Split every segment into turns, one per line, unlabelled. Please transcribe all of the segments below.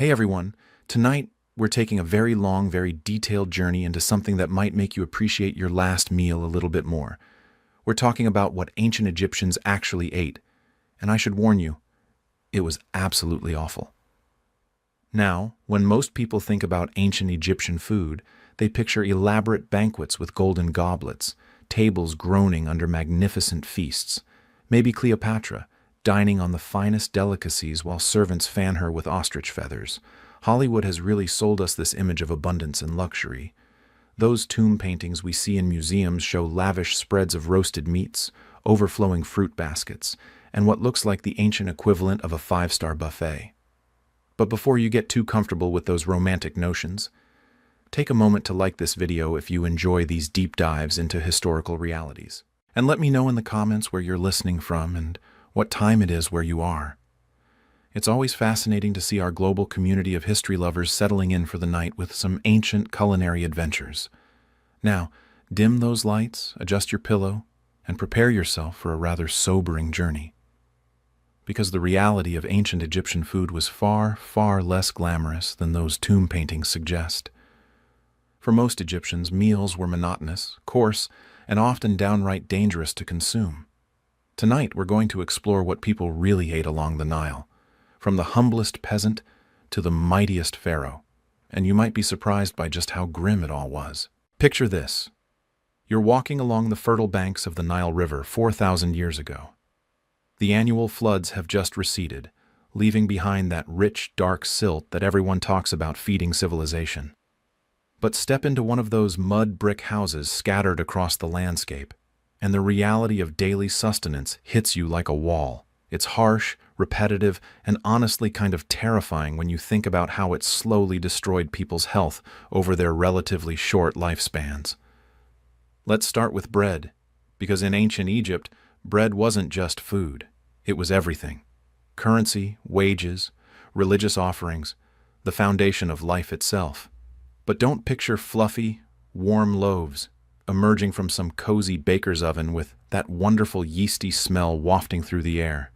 Hey everyone, tonight we're taking a very long, very detailed journey into something that might make you appreciate your last meal a little bit more. We're talking about what ancient Egyptians actually ate, and I should warn you, it was absolutely awful. Now, when most people think about ancient Egyptian food, they picture elaborate banquets with golden goblets, tables groaning under magnificent feasts, maybe Cleopatra, dining on the finest delicacies while servants fan her with ostrich feathers. Hollywood has really sold us this image of abundance and luxury. Those tomb paintings we see in museums show lavish spreads of roasted meats, overflowing fruit baskets, and what looks like the ancient equivalent of a five-star buffet. But before you get too comfortable with those romantic notions, take a moment to like this video if you enjoy these deep dives into historical realities. And let me know in the comments where you're listening from and what time it is where you are. It's always fascinating to see our global community of history lovers settling in for the night with some ancient culinary adventures. Now, dim those lights, adjust your pillow, and prepare yourself for a rather sobering journey. Because the reality of ancient Egyptian food was far, far less glamorous than those tomb paintings suggest. For most Egyptians, meals were monotonous, coarse, and often downright dangerous to consume. Tonight, we're going to explore what people really ate along the Nile, from the humblest peasant to the mightiest pharaoh, and you might be surprised by just how grim it all was. Picture this. You're walking along the fertile banks of the Nile River 4,000 years ago. The annual floods have just receded, leaving behind that rich, dark silt that everyone talks about feeding civilization. But step into one of those mud brick houses scattered across the landscape, and the reality of daily sustenance hits you like a wall. It's harsh, repetitive, and honestly kind of terrifying when you think about how it slowly destroyed people's health over their relatively short lifespans. Let's start with bread, because in ancient Egypt, bread wasn't just food. It was everything. Currency, wages, religious offerings, the foundation of life itself. But don't picture fluffy, warm loaves emerging from some cozy baker's oven with that wonderful yeasty smell wafting through the air.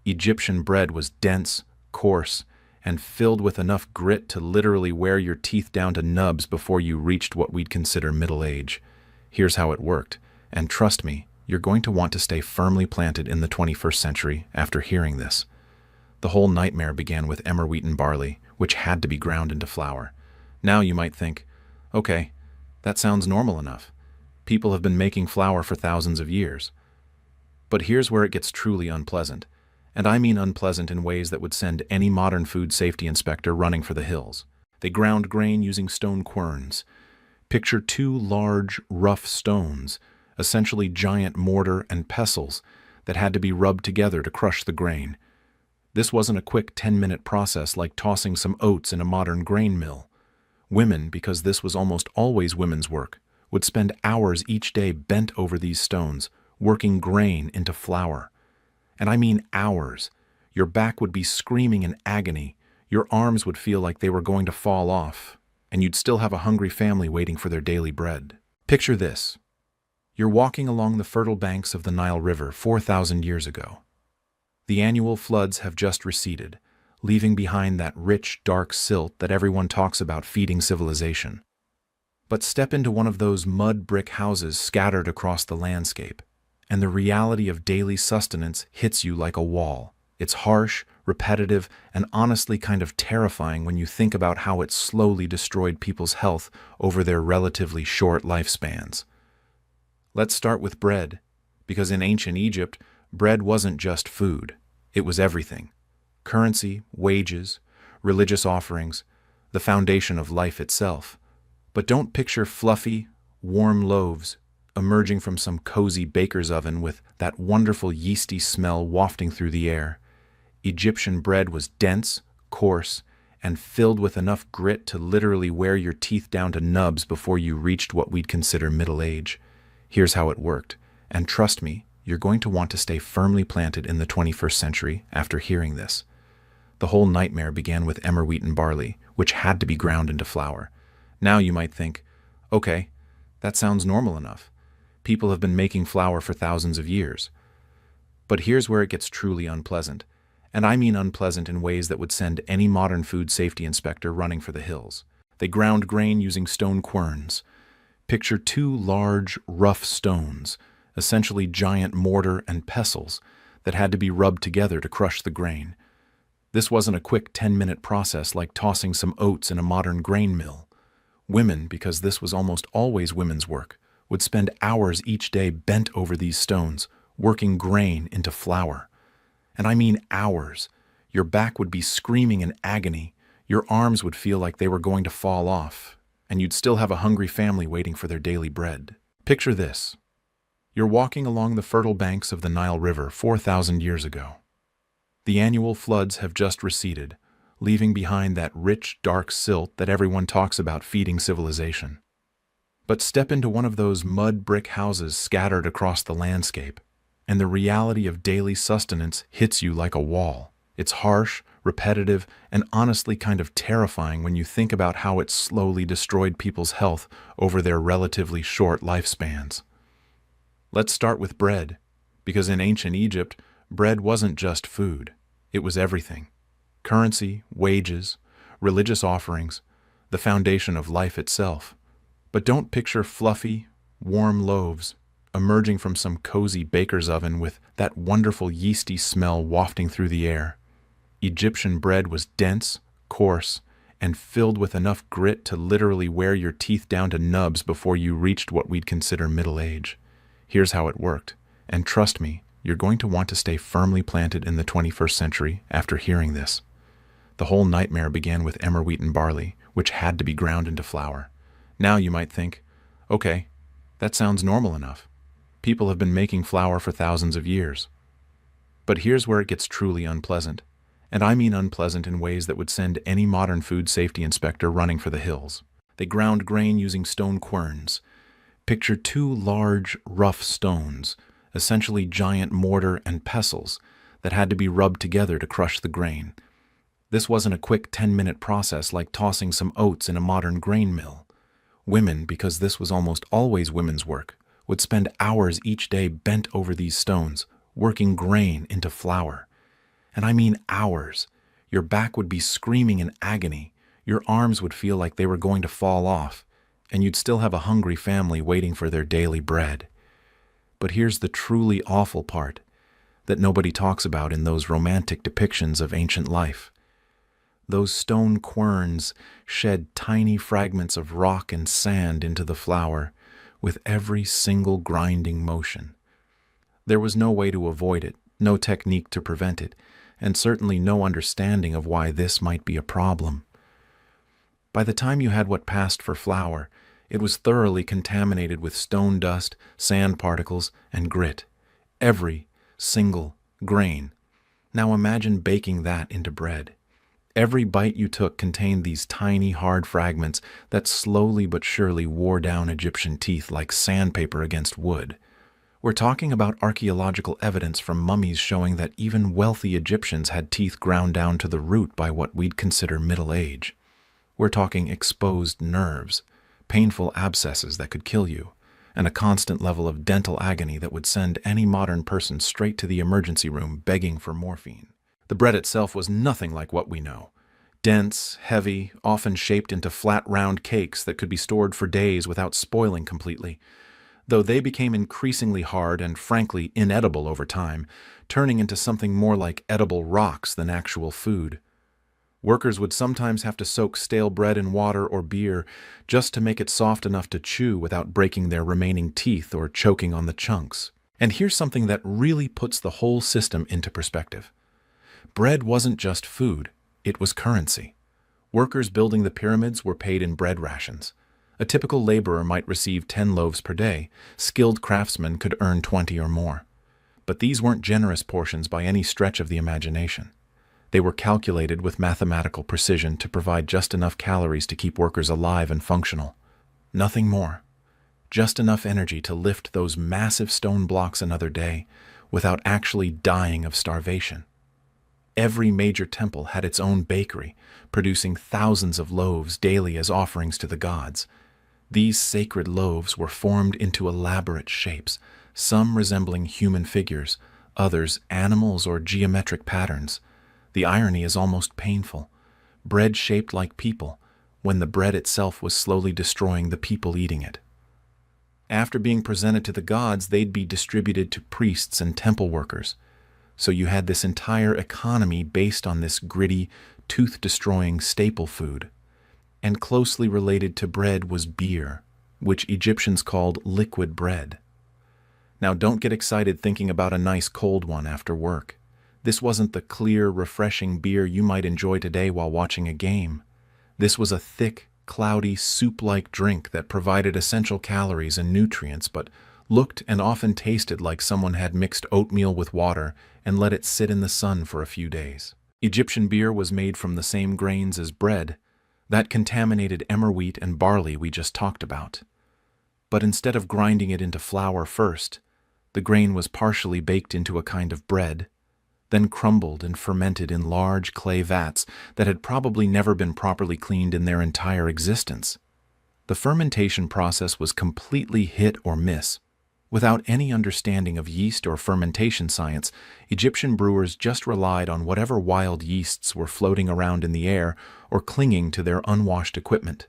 Egyptian bread was dense, coarse, and filled with enough grit to literally wear your teeth down to nubs before you reached what we'd consider middle age. Here's how it worked, and trust me, you're going to want to stay firmly planted in the 21st century after hearing this. The whole nightmare began with emmer wheat and barley, which had to be ground into flour. Now you might think, okay, that sounds normal enough. People have been making flour for thousands of years. But here's where it gets truly unpleasant. And I mean unpleasant in ways that would send any modern food safety inspector running for the hills. They ground grain using stone querns. Picture two large, rough stones, essentially giant mortar and pestles, that had to be rubbed together to crush the grain. This wasn't a quick 10-minute process like tossing some oats in a modern grain mill. Women, because this was almost always women's work, would spend hours each day bent over these stones, working grain into flour. And I mean hours. Your back would be screaming in agony, your arms would feel like they were going to fall off, and you'd still have a hungry family waiting for their daily bread. Picture this. You're walking along the fertile banks of the Nile River 4,000 years ago. The annual floods have just receded, leaving behind that rich, dark silt that everyone talks about feeding civilization. But step into one of those mud brick houses scattered across the landscape, and the reality of daily sustenance hits you like a wall. It's harsh, repetitive, and honestly kind of terrifying when you think about how it slowly destroyed people's health over their relatively short lifespans. Let's start with bread, because in ancient Egypt, bread wasn't just food. It was everything. Currency, wages, religious offerings, the foundation of life itself. But don't picture fluffy, warm loaves emerging from some cozy baker's oven with that wonderful yeasty smell wafting through the air. Egyptian bread was dense, coarse, and filled with enough grit to literally wear your teeth down to nubs before you reached what we'd consider middle age. Here's how it worked, and trust me, you're going to want to stay firmly planted in the 21st century after hearing this. The whole nightmare began with emmer wheat and barley, which had to be ground into flour. Now you might think, okay, that sounds normal enough. People have been making flour for thousands of years. But here's where it gets truly unpleasant, And I mean unpleasant in ways that would send any modern food safety inspector running for the hills. They ground grain using stone querns. Picture two large, rough stones, essentially giant mortar and pestles, that had to be rubbed together to crush the grain. This wasn't a quick 10-minute process like tossing some oats in a modern grain mill. Women, because this was almost always women's work, would spend hours each day bent over these stones, working grain into flour. And I mean hours. Your back would be screaming in agony, your arms would feel like they were going to fall off, and you'd still have a hungry family waiting for their daily bread. Picture this. You're walking along the fertile banks of the Nile River 4,000 years ago. The annual floods have just receded, leaving behind that rich, dark silt that everyone talks about feeding civilization. But step into one of those mud brick houses scattered across the landscape, and the reality of daily sustenance hits you like a wall. It's harsh, repetitive, and honestly kind of terrifying when you think about how it slowly destroyed people's health over their relatively short lifespans. Let's start with bread, because in ancient Egypt, bread wasn't just food. It was everything. Currency, wages, religious offerings, the foundation of life itself. But don't picture fluffy, warm loaves emerging from some cozy baker's oven with that wonderful yeasty smell wafting through the air. Egyptian bread was dense, coarse, and filled with enough grit to literally wear your teeth down to nubs before you reached what we'd consider middle age. Here's how it worked, and trust me, you're going to want to stay firmly planted in the 21st century after hearing this. The whole nightmare began with emmer wheat and barley, which had to be ground into flour. Now you might think, okay, that sounds normal enough. People have been making flour for thousands of years. But here's where it gets truly unpleasant. And I mean unpleasant in ways that would send any modern food safety inspector running for the hills. They ground grain using stone querns. Picture two large, rough stones, essentially giant mortar and pestles, that had to be rubbed together to crush the grain. This wasn't a quick 10-minute process like tossing some oats in a modern grain mill. Women, because this was almost always women's work, would spend hours each day bent over these stones, working grain into flour. And I mean hours. Your back would be screaming in agony, your arms would feel like they were going to fall off, and you'd still have a hungry family waiting for their daily bread. But here's the truly awful part that nobody talks about in those romantic depictions of ancient life. Those stone querns shed tiny fragments of rock and sand into the flour with every single grinding motion. There was no way to avoid it, no technique to prevent it, and certainly no understanding of why this might be a problem. By the time you had what passed for flour, it was thoroughly contaminated with stone dust, sand particles, and grit. Every single grain. Now imagine baking that into bread. Every bite you took contained these tiny, hard fragments that slowly but surely wore down Egyptian teeth like sandpaper against wood. We're talking about archaeological evidence from mummies showing that even wealthy Egyptians had teeth ground down to the root by what we'd consider middle age. We're talking exposed nerves, painful abscesses that could kill you, and a constant level of dental agony that would send any modern person straight to the emergency room begging for morphine. The bread itself was nothing like what we know. Dense, heavy, often shaped into flat, round cakes that could be stored for days without spoiling completely, though they became increasingly hard and frankly inedible over time, turning into something more like edible rocks than actual food. Workers would sometimes have to soak stale bread in water or beer just to make it soft enough to chew without breaking their remaining teeth or choking on the chunks. And here's something that really puts the whole system into perspective. Bread wasn't just food, it was currency. Workers building the pyramids were paid in bread rations. A typical laborer might receive 10 loaves per day. Skilled craftsmen could earn 20 or more. But these weren't generous portions by any stretch of the imagination. They were calculated with mathematical precision to provide just enough calories to keep workers alive and functional. Nothing more. Just enough energy to lift those massive stone blocks another day without actually dying of starvation. Every major temple had its own bakery, producing thousands of loaves daily as offerings to the gods. These sacred loaves were formed into elaborate shapes, some resembling human figures, others animals or geometric patterns. The irony is almost painful. Bread shaped like people, when the bread itself was slowly destroying the people eating it. After being presented to the gods, they'd be distributed to priests and temple workers. So you had this entire economy based on this gritty, tooth-destroying staple food. And closely related to bread was beer, which Egyptians called liquid bread. Now don't get excited thinking about a nice cold one after work. This wasn't the clear, refreshing beer you might enjoy today while watching a game. This was a thick, cloudy, soup-like drink that provided essential calories and nutrients, but looked and often tasted like someone had mixed oatmeal with water and let it sit in the sun for a few days. Egyptian beer was made from the same grains as bread, that contaminated emmer wheat and barley we just talked about. But instead of grinding it into flour first, the grain was partially baked into a kind of bread, then crumbled and fermented in large clay vats that had probably never been properly cleaned in their entire existence. The fermentation process was completely hit or miss. Without any understanding of yeast or fermentation science, Egyptian brewers just relied on whatever wild yeasts were floating around in the air or clinging to their unwashed equipment.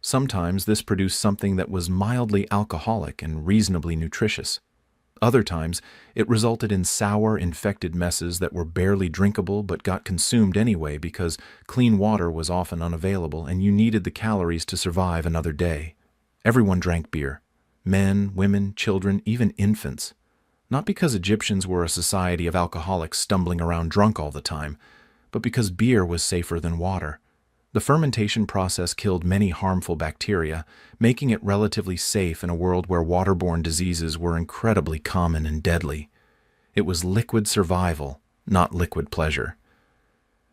Sometimes this produced something that was mildly alcoholic and reasonably nutritious. Other times, it resulted in sour, infected messes that were barely drinkable but got consumed anyway because clean water was often unavailable and you needed the calories to survive another day. Everyone drank beer. Men, women, children, even infants. Not because Egyptians were a society of alcoholics stumbling around drunk all the time, but because beer was safer than water. The fermentation process killed many harmful bacteria, making it relatively safe in a world where waterborne diseases were incredibly common and deadly. It was liquid survival, not liquid pleasure.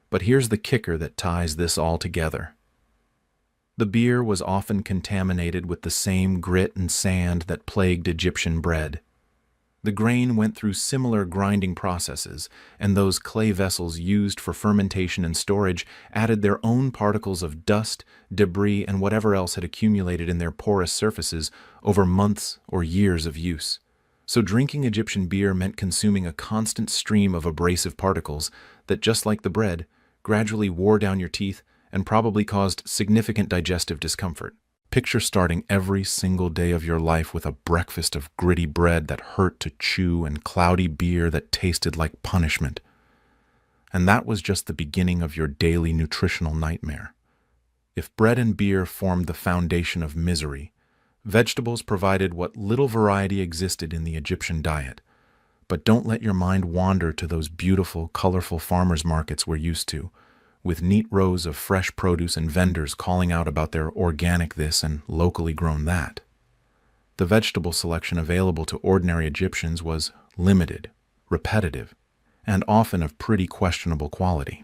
But here's the kicker that ties this all together. The beer was often contaminated with the same grit and sand that plagued Egyptian bread. The grain went through similar grinding processes, and those clay vessels used for fermentation and storage added their own particles of dust, debris, and whatever else had accumulated in their porous surfaces over months or years of use. So drinking Egyptian beer meant consuming a constant stream of abrasive particles that, just like the bread, gradually wore down your teeth and probably caused significant digestive discomfort. Picture starting every single day of your life with a breakfast of gritty bread that hurt to chew and cloudy beer that tasted like punishment. And that was just the beginning of your daily nutritional nightmare. If bread and beer formed the foundation of misery, vegetables provided what little variety existed in the Egyptian diet. But don't let your mind wander to those beautiful, colorful farmers' markets we're used to, with neat rows of fresh produce and vendors calling out about their organic this and locally grown that. The vegetable selection available to ordinary Egyptians was limited, repetitive, and often of pretty questionable quality.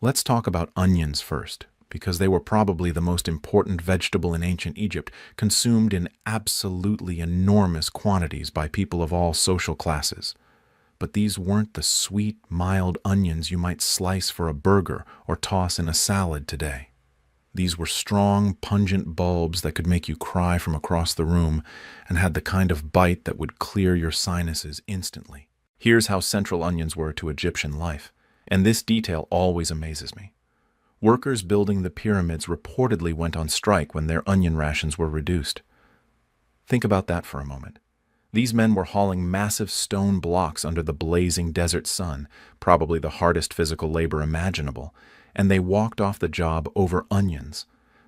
Let's talk about onions first, because they were probably the most important vegetable in ancient Egypt, consumed in absolutely enormous quantities by people of all social classes. But these weren't the sweet, mild onions you might slice for a burger or toss in a salad today. These were strong, pungent bulbs that could make you cry from across the room and had the kind of bite that would clear your sinuses instantly. Here's how central onions were to Egyptian life, and this detail always amazes me. Workers building the pyramids reportedly went on strike when their onion rations were reduced. Think about that for a moment. These men were hauling massive stone blocks under the blazing desert sun, probably the hardest physical labor imaginable, and they walked off the job over onions.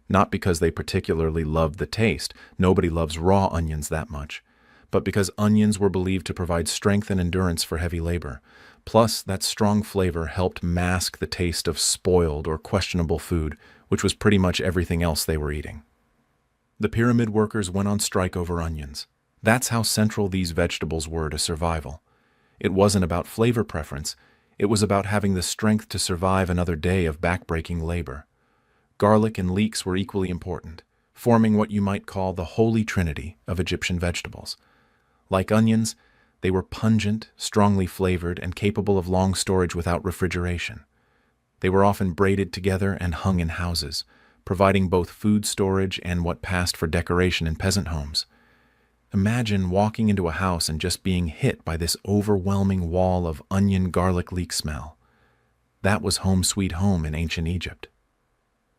Not because they particularly loved the taste, nobody loves raw onions that much, but because onions were believed to provide strength and endurance for heavy labor. Plus, that strong flavor helped mask the taste of spoiled or questionable food, which was pretty much everything else they were eating. The pyramid workers went on strike over onions. That's how central these vegetables were to survival. It wasn't about flavor preference. It was about having the strength to survive another day of backbreaking labor. Garlic and leeks were equally important, forming what you might call the holy trinity of Egyptian vegetables. Like onions, they were pungent, strongly flavored, and capable of long storage without refrigeration. They were often braided together and hung in houses, providing both food storage and what passed for decoration in peasant homes. Imagine walking into a house and just being hit by this overwhelming wall of onion garlic leek smell. That was home sweet home in ancient Egypt.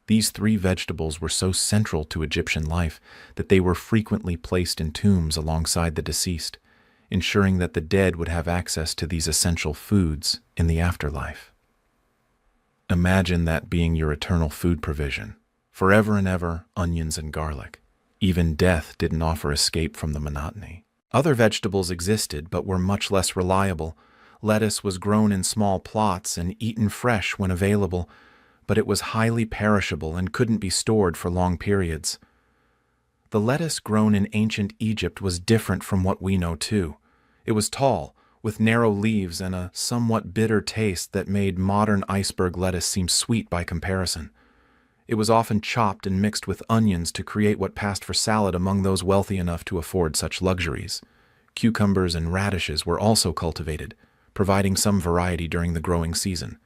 These three vegetables were so central to Egyptian life that they were frequently placed in tombs alongside the deceased, ensuring that the dead would have access to these essential foods in the afterlife. Imagine that being your eternal food provision. Forever and ever, onions and garlic. Even death didn't offer escape from the monotony. Other vegetables existed, but were much less reliable. Lettuce was grown in small plots and eaten fresh when available, but it was highly perishable and couldn't be stored for long periods. The lettuce grown in ancient Egypt was different from what we know too. It was tall, with narrow leaves and a somewhat bitter taste that made modern iceberg lettuce seem sweet by comparison. It was often chopped and mixed with onions to create what passed for salad among those wealthy enough to afford such luxuries. Cucumbers and radishes were also cultivated, providing some variety during the growing season.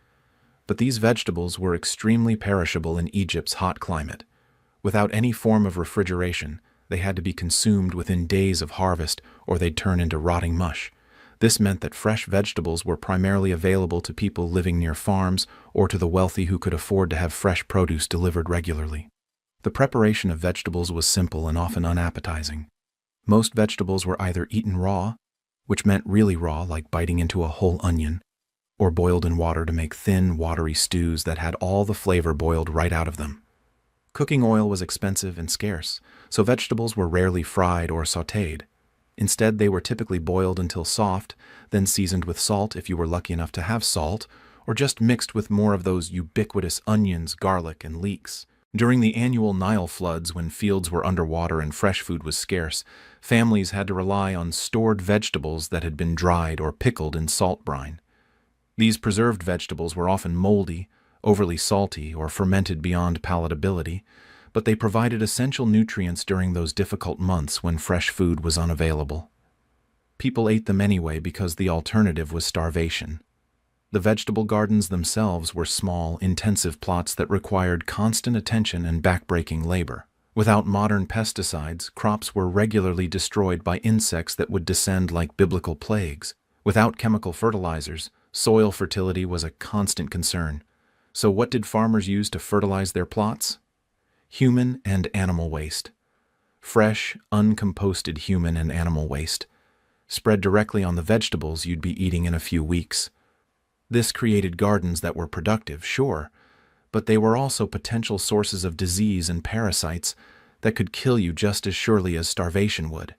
But these vegetables were extremely perishable in Egypt's hot climate. Without any form of refrigeration, they had to be consumed within days of harvest or they'd turn into rotting mush. This meant that fresh vegetables were primarily available to people living near farms or to the wealthy who could afford to have fresh produce delivered regularly. The preparation of vegetables was simple and often unappetizing. Most vegetables were either eaten raw, which meant really raw, like biting into a whole onion, or boiled in water to make thin, watery stews that had all the flavor boiled right out of them. Cooking oil was expensive and scarce, so vegetables were rarely fried or sautéed. Instead, they were typically boiled until soft, then seasoned with salt if you were lucky enough to have salt, or just mixed with more of those ubiquitous onions, garlic, and leeks. During the annual Nile floods, when fields were underwater and fresh food was scarce, families had to rely on stored vegetables that had been dried or pickled in salt brine. These preserved vegetables were often moldy, overly salty, or fermented beyond palatability, but they provided essential nutrients during those difficult months when fresh food was unavailable. People ate them anyway because the alternative was starvation. The vegetable gardens themselves were small, intensive plots that required constant attention and backbreaking labor. Without modern pesticides, crops were regularly destroyed by insects that would descend like biblical plagues. Without chemical fertilizers, soil fertility was a constant concern. So what did farmers use to fertilize their plots? Human and animal waste. Fresh, uncomposted human and animal waste, spread directly on the vegetables you'd be eating in a few weeks. This created gardens that were productive, sure, but they were also potential sources of disease and parasites that could kill you just as surely as starvation would.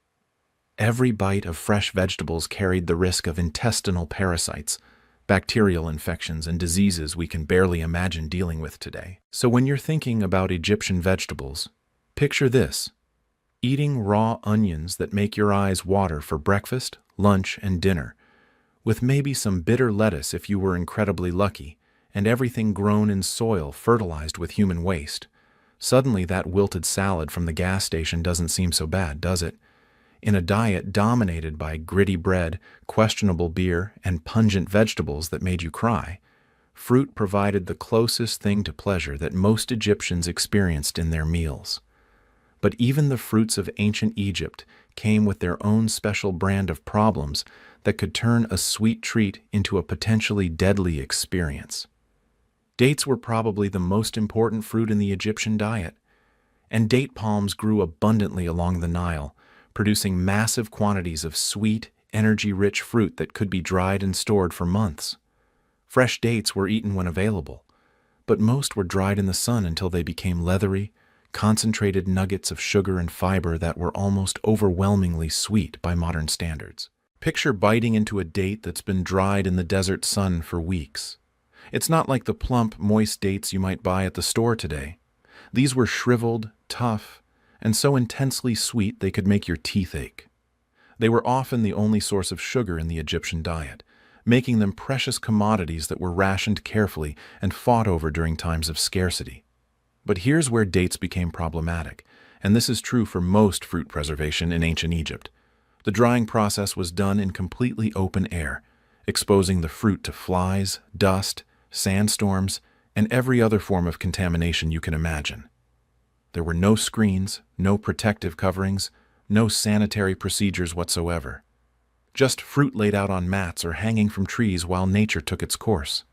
Every bite of fresh vegetables carried the risk of intestinal parasites, bacterial infections, and diseases we can barely imagine dealing with today. So when you're thinking about Egyptian vegetables, picture this: eating raw onions that make your eyes water for breakfast, lunch, and dinner, with maybe some bitter lettuce if you were incredibly lucky, and everything grown in soil fertilized with human waste. Suddenly that wilted salad from the gas station doesn't seem so bad, does it? In a diet dominated by gritty bread, questionable beer, and pungent vegetables that made you cry, fruit provided the closest thing to pleasure that most Egyptians experienced in their meals. But even the fruits of ancient Egypt came with their own special brand of problems that could turn a sweet treat into a potentially deadly experience. Dates were probably the most important fruit in the Egyptian diet, and date palms grew abundantly along the Nile, producing massive quantities of sweet, energy-rich fruit that could be dried and stored for months. Fresh dates were eaten when available, but most were dried in the sun until they became leathery, concentrated nuggets of sugar and fiber that were almost overwhelmingly sweet by modern standards. Picture biting into a date that's been dried in the desert sun for weeks. It's not like the plump, moist dates you might buy at the store today. These were shriveled, tough, and so intensely sweet they could make your teeth ache. They were often the only source of sugar in the Egyptian diet, making them precious commodities that were rationed carefully and fought over during times of scarcity. But here's where dates became problematic, and this is true for most fruit preservation in ancient Egypt. The drying process was done in completely open air, exposing the fruit to flies, dust, sandstorms, and every other form of contamination you can imagine. There were no screens, no protective coverings, no sanitary procedures whatsoever. Just fruit laid out on mats or hanging from trees while nature took its course.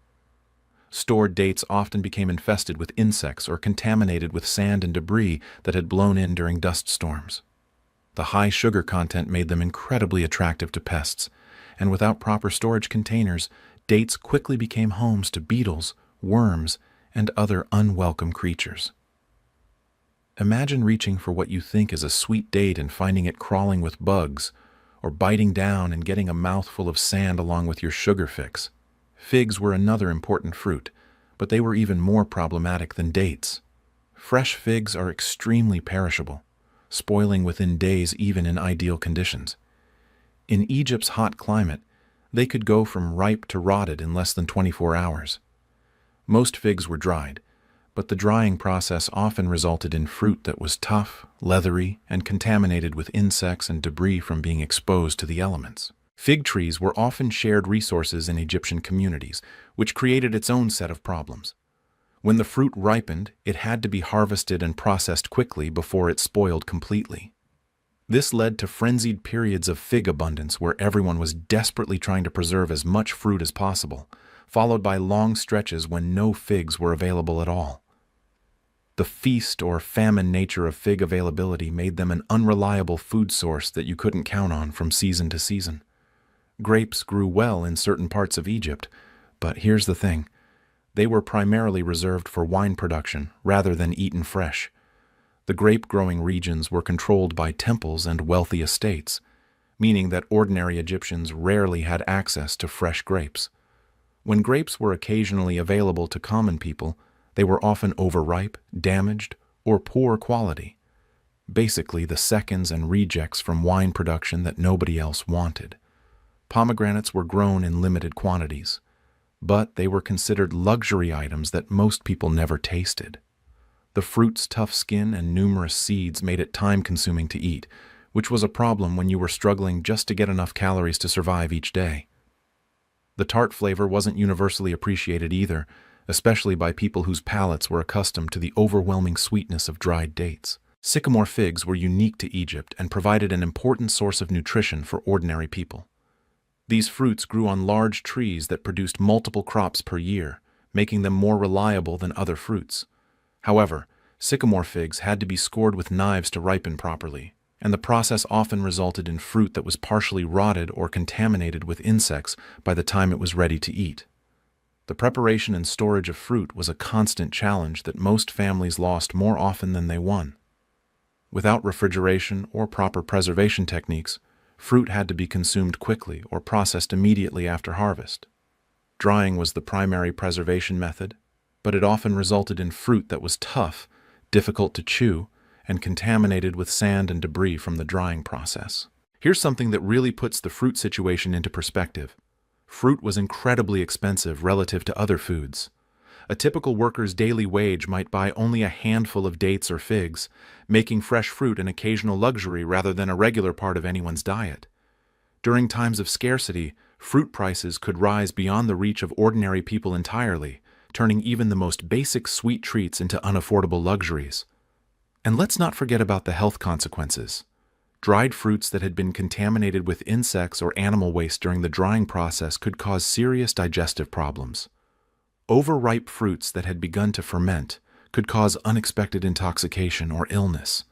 Stored dates often became infested with insects or contaminated with sand and debris that had blown in during dust storms. The high sugar content made them incredibly attractive to pests, and without proper storage containers, dates quickly became homes to beetles, worms, and other unwelcome creatures. Imagine reaching for what you think is a sweet date and finding it crawling with bugs, or biting down and getting a mouthful of sand along with your sugar fix. Figs were another important fruit, but they were even more problematic than dates. Fresh figs are extremely perishable, spoiling within days even in ideal conditions. In Egypt's hot climate, they could go from ripe to rotted in less than 24 hours. Most figs were dried, but the drying process often resulted in fruit that was tough, leathery, and contaminated with insects and debris from being exposed to the elements. Fig trees were often shared resources in Egyptian communities, which created its own set of problems. When the fruit ripened, it had to be harvested and processed quickly before it spoiled completely. This led to frenzied periods of fig abundance where everyone was desperately trying to preserve as much fruit as possible, followed by long stretches when no figs were available at all. The feast or famine nature of fig availability made them an unreliable food source that you couldn't count on from season to season. Grapes grew well in certain parts of Egypt, but here's the thing. They were primarily reserved for wine production rather than eaten fresh. The grape-growing regions were controlled by temples and wealthy estates, meaning that ordinary Egyptians rarely had access to fresh grapes. When grapes were occasionally available to common people, they were often overripe, damaged, or poor quality. Basically, the seconds and rejects from wine production that nobody else wanted. Pomegranates were grown in limited quantities, but they were considered luxury items that most people never tasted. The fruit's tough skin and numerous seeds made it time-consuming to eat, which was a problem when you were struggling just to get enough calories to survive each day. The tart flavor wasn't universally appreciated either, especially by people whose palates were accustomed to the overwhelming sweetness of dried dates. Sycamore figs were unique to Egypt and provided an important source of nutrition for ordinary people. These fruits grew on large trees that produced multiple crops per year, making them more reliable than other fruits. However, sycamore figs had to be scored with knives to ripen properly, and the process often resulted in fruit that was partially rotted or contaminated with insects by the time it was ready to eat. The preparation and storage of fruit was a constant challenge that most families lost more often than they won. Without refrigeration or proper preservation techniques, fruit had to be consumed quickly or processed immediately after harvest. Drying was the primary preservation method, but it often resulted in fruit that was tough, difficult to chew, and contaminated with sand and debris from the drying process. Here's something that really puts the fruit situation into perspective. Fruit was incredibly expensive relative to other foods. A typical worker's daily wage might buy only a handful of dates or figs, making fresh fruit an occasional luxury rather than a regular part of anyone's diet. During times of scarcity, fruit prices could rise beyond the reach of ordinary people entirely, turning even the most basic sweet treats into unaffordable luxuries. And let's not forget about the health consequences. Dried fruits that had been contaminated with insects or animal waste during the drying process could cause serious digestive problems. Overripe fruits that had begun to ferment could cause unexpected intoxication or illness.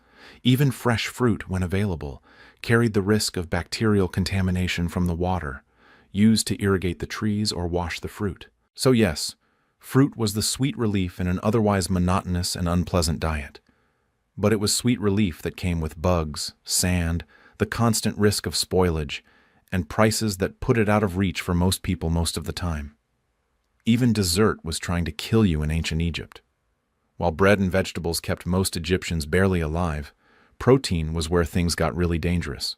Even fresh fruit, when available, carried the risk of bacterial contamination from the water, used to irrigate the trees or wash the fruit. So yes, fruit was the sweet relief in an otherwise monotonous and unpleasant diet. But it was sweet relief that came with bugs, sand, the constant risk of spoilage, and prices that put it out of reach for most people most of the time. Even dessert was trying to kill you in ancient Egypt. While bread and vegetables kept most Egyptians barely alive, protein was where things got really dangerous.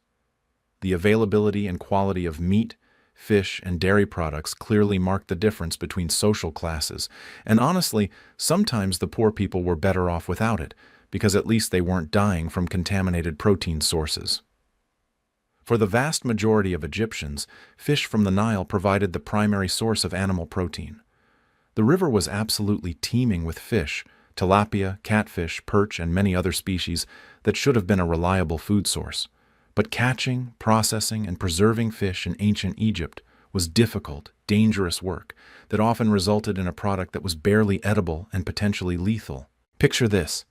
The availability and quality of meat, fish, and dairy products clearly marked the difference between social classes, and honestly, sometimes the poor people were better off without it, because at least they weren't dying from contaminated protein sources. For the vast majority of Egyptians, fish from the Nile provided the primary source of animal protein. The river was absolutely teeming with fish, tilapia, catfish, perch, and many other species that should have been a reliable food source. But catching, processing, and preserving fish in ancient Egypt was difficult, dangerous work that often resulted in a product that was barely edible and potentially lethal. Picture this.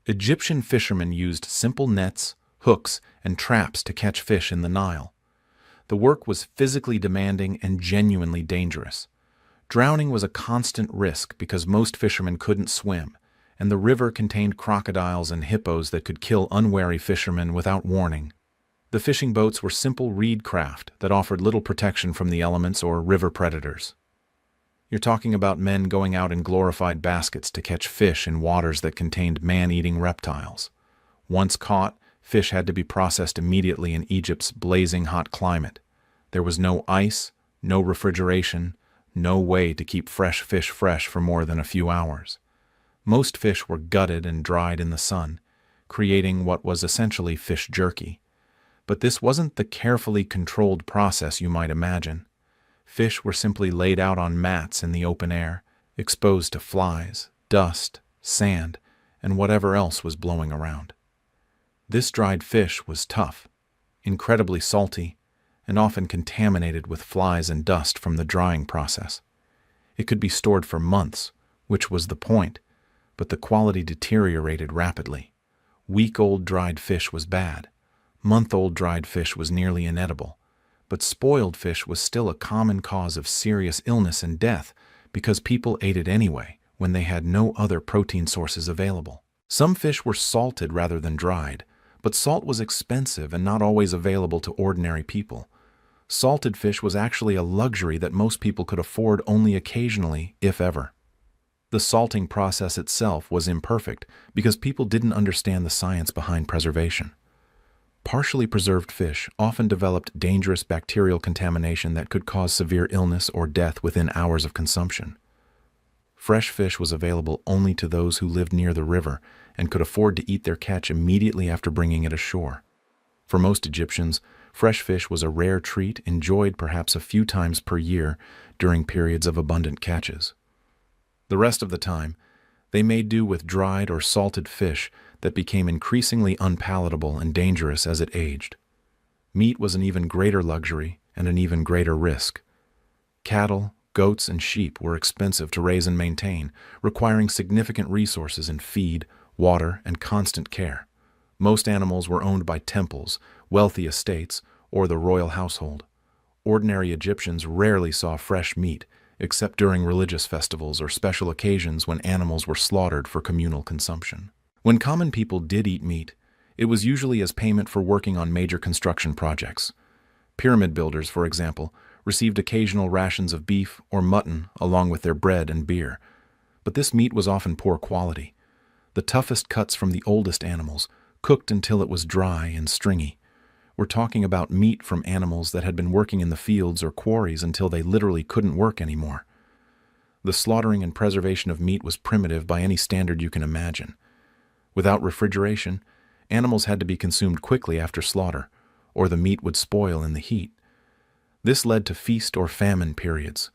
Egyptian fishermen used simple nets, hooks, and traps to catch fish in the Nile. The work was physically demanding and genuinely dangerous. Drowning was a constant risk because most fishermen couldn't swim, and the river contained crocodiles and hippos that could kill unwary fishermen without warning. The fishing boats were simple reed craft that offered little protection from the elements or river predators. You're talking about men going out in glorified baskets to catch fish in waters that contained man-eating reptiles. Once caught, fish had to be processed immediately in Egypt's blazing hot climate. There was no ice, no refrigeration, no way to keep fresh fish fresh for more than a few hours. Most fish were gutted and dried in the sun, creating what was essentially fish jerky. But this wasn't the carefully controlled process you might imagine. Fish were simply laid out on mats in the open air, exposed to flies, dust, sand, and whatever else was blowing around. This dried fish was tough, incredibly salty, and often contaminated with flies and dust from the drying process. It could be stored for months, which was the point, but the quality deteriorated rapidly. Week-old dried fish was bad. Month-old dried fish was nearly inedible. But spoiled fish was still a common cause of serious illness and death because people ate it anyway when they had no other protein sources available. Some fish were salted rather than dried, but salt was expensive and not always available to ordinary people. Salted fish was actually a luxury that most people could afford only occasionally, if ever. The salting process itself was imperfect because people didn't understand the science behind preservation. Partially preserved fish often developed dangerous bacterial contamination that could cause severe illness or death within hours of consumption. Fresh fish was available only to those who lived near the river and could afford to eat their catch immediately after bringing it ashore. For most Egyptians, fresh fish was a rare treat enjoyed perhaps a few times per year during periods of abundant catches. The rest of the time, they made do with dried or salted fish that became increasingly unpalatable and dangerous as it aged. Meat was an even greater luxury and an even greater risk. Cattle, goats, and sheep were expensive to raise and maintain, requiring significant resources in feed, water, and constant care. Most animals were owned by temples, wealthy estates, or the royal household. Ordinary Egyptians rarely saw fresh meat, except during religious festivals or special occasions when animals were slaughtered for communal consumption. When common people did eat meat, it was usually as payment for working on major construction projects. Pyramid builders, for example, received occasional rations of beef or mutton along with their bread and beer. But this meat was often poor quality. The toughest cuts from the oldest animals, cooked until it was dry and stringy. We're talking about meat from animals that had been working in the fields or quarries until they literally couldn't work anymore. The slaughtering and preservation of meat was primitive by any standard you can imagine. Without refrigeration, animals had to be consumed quickly after slaughter, or the meat would spoil in the heat. This led to feast or famine periods.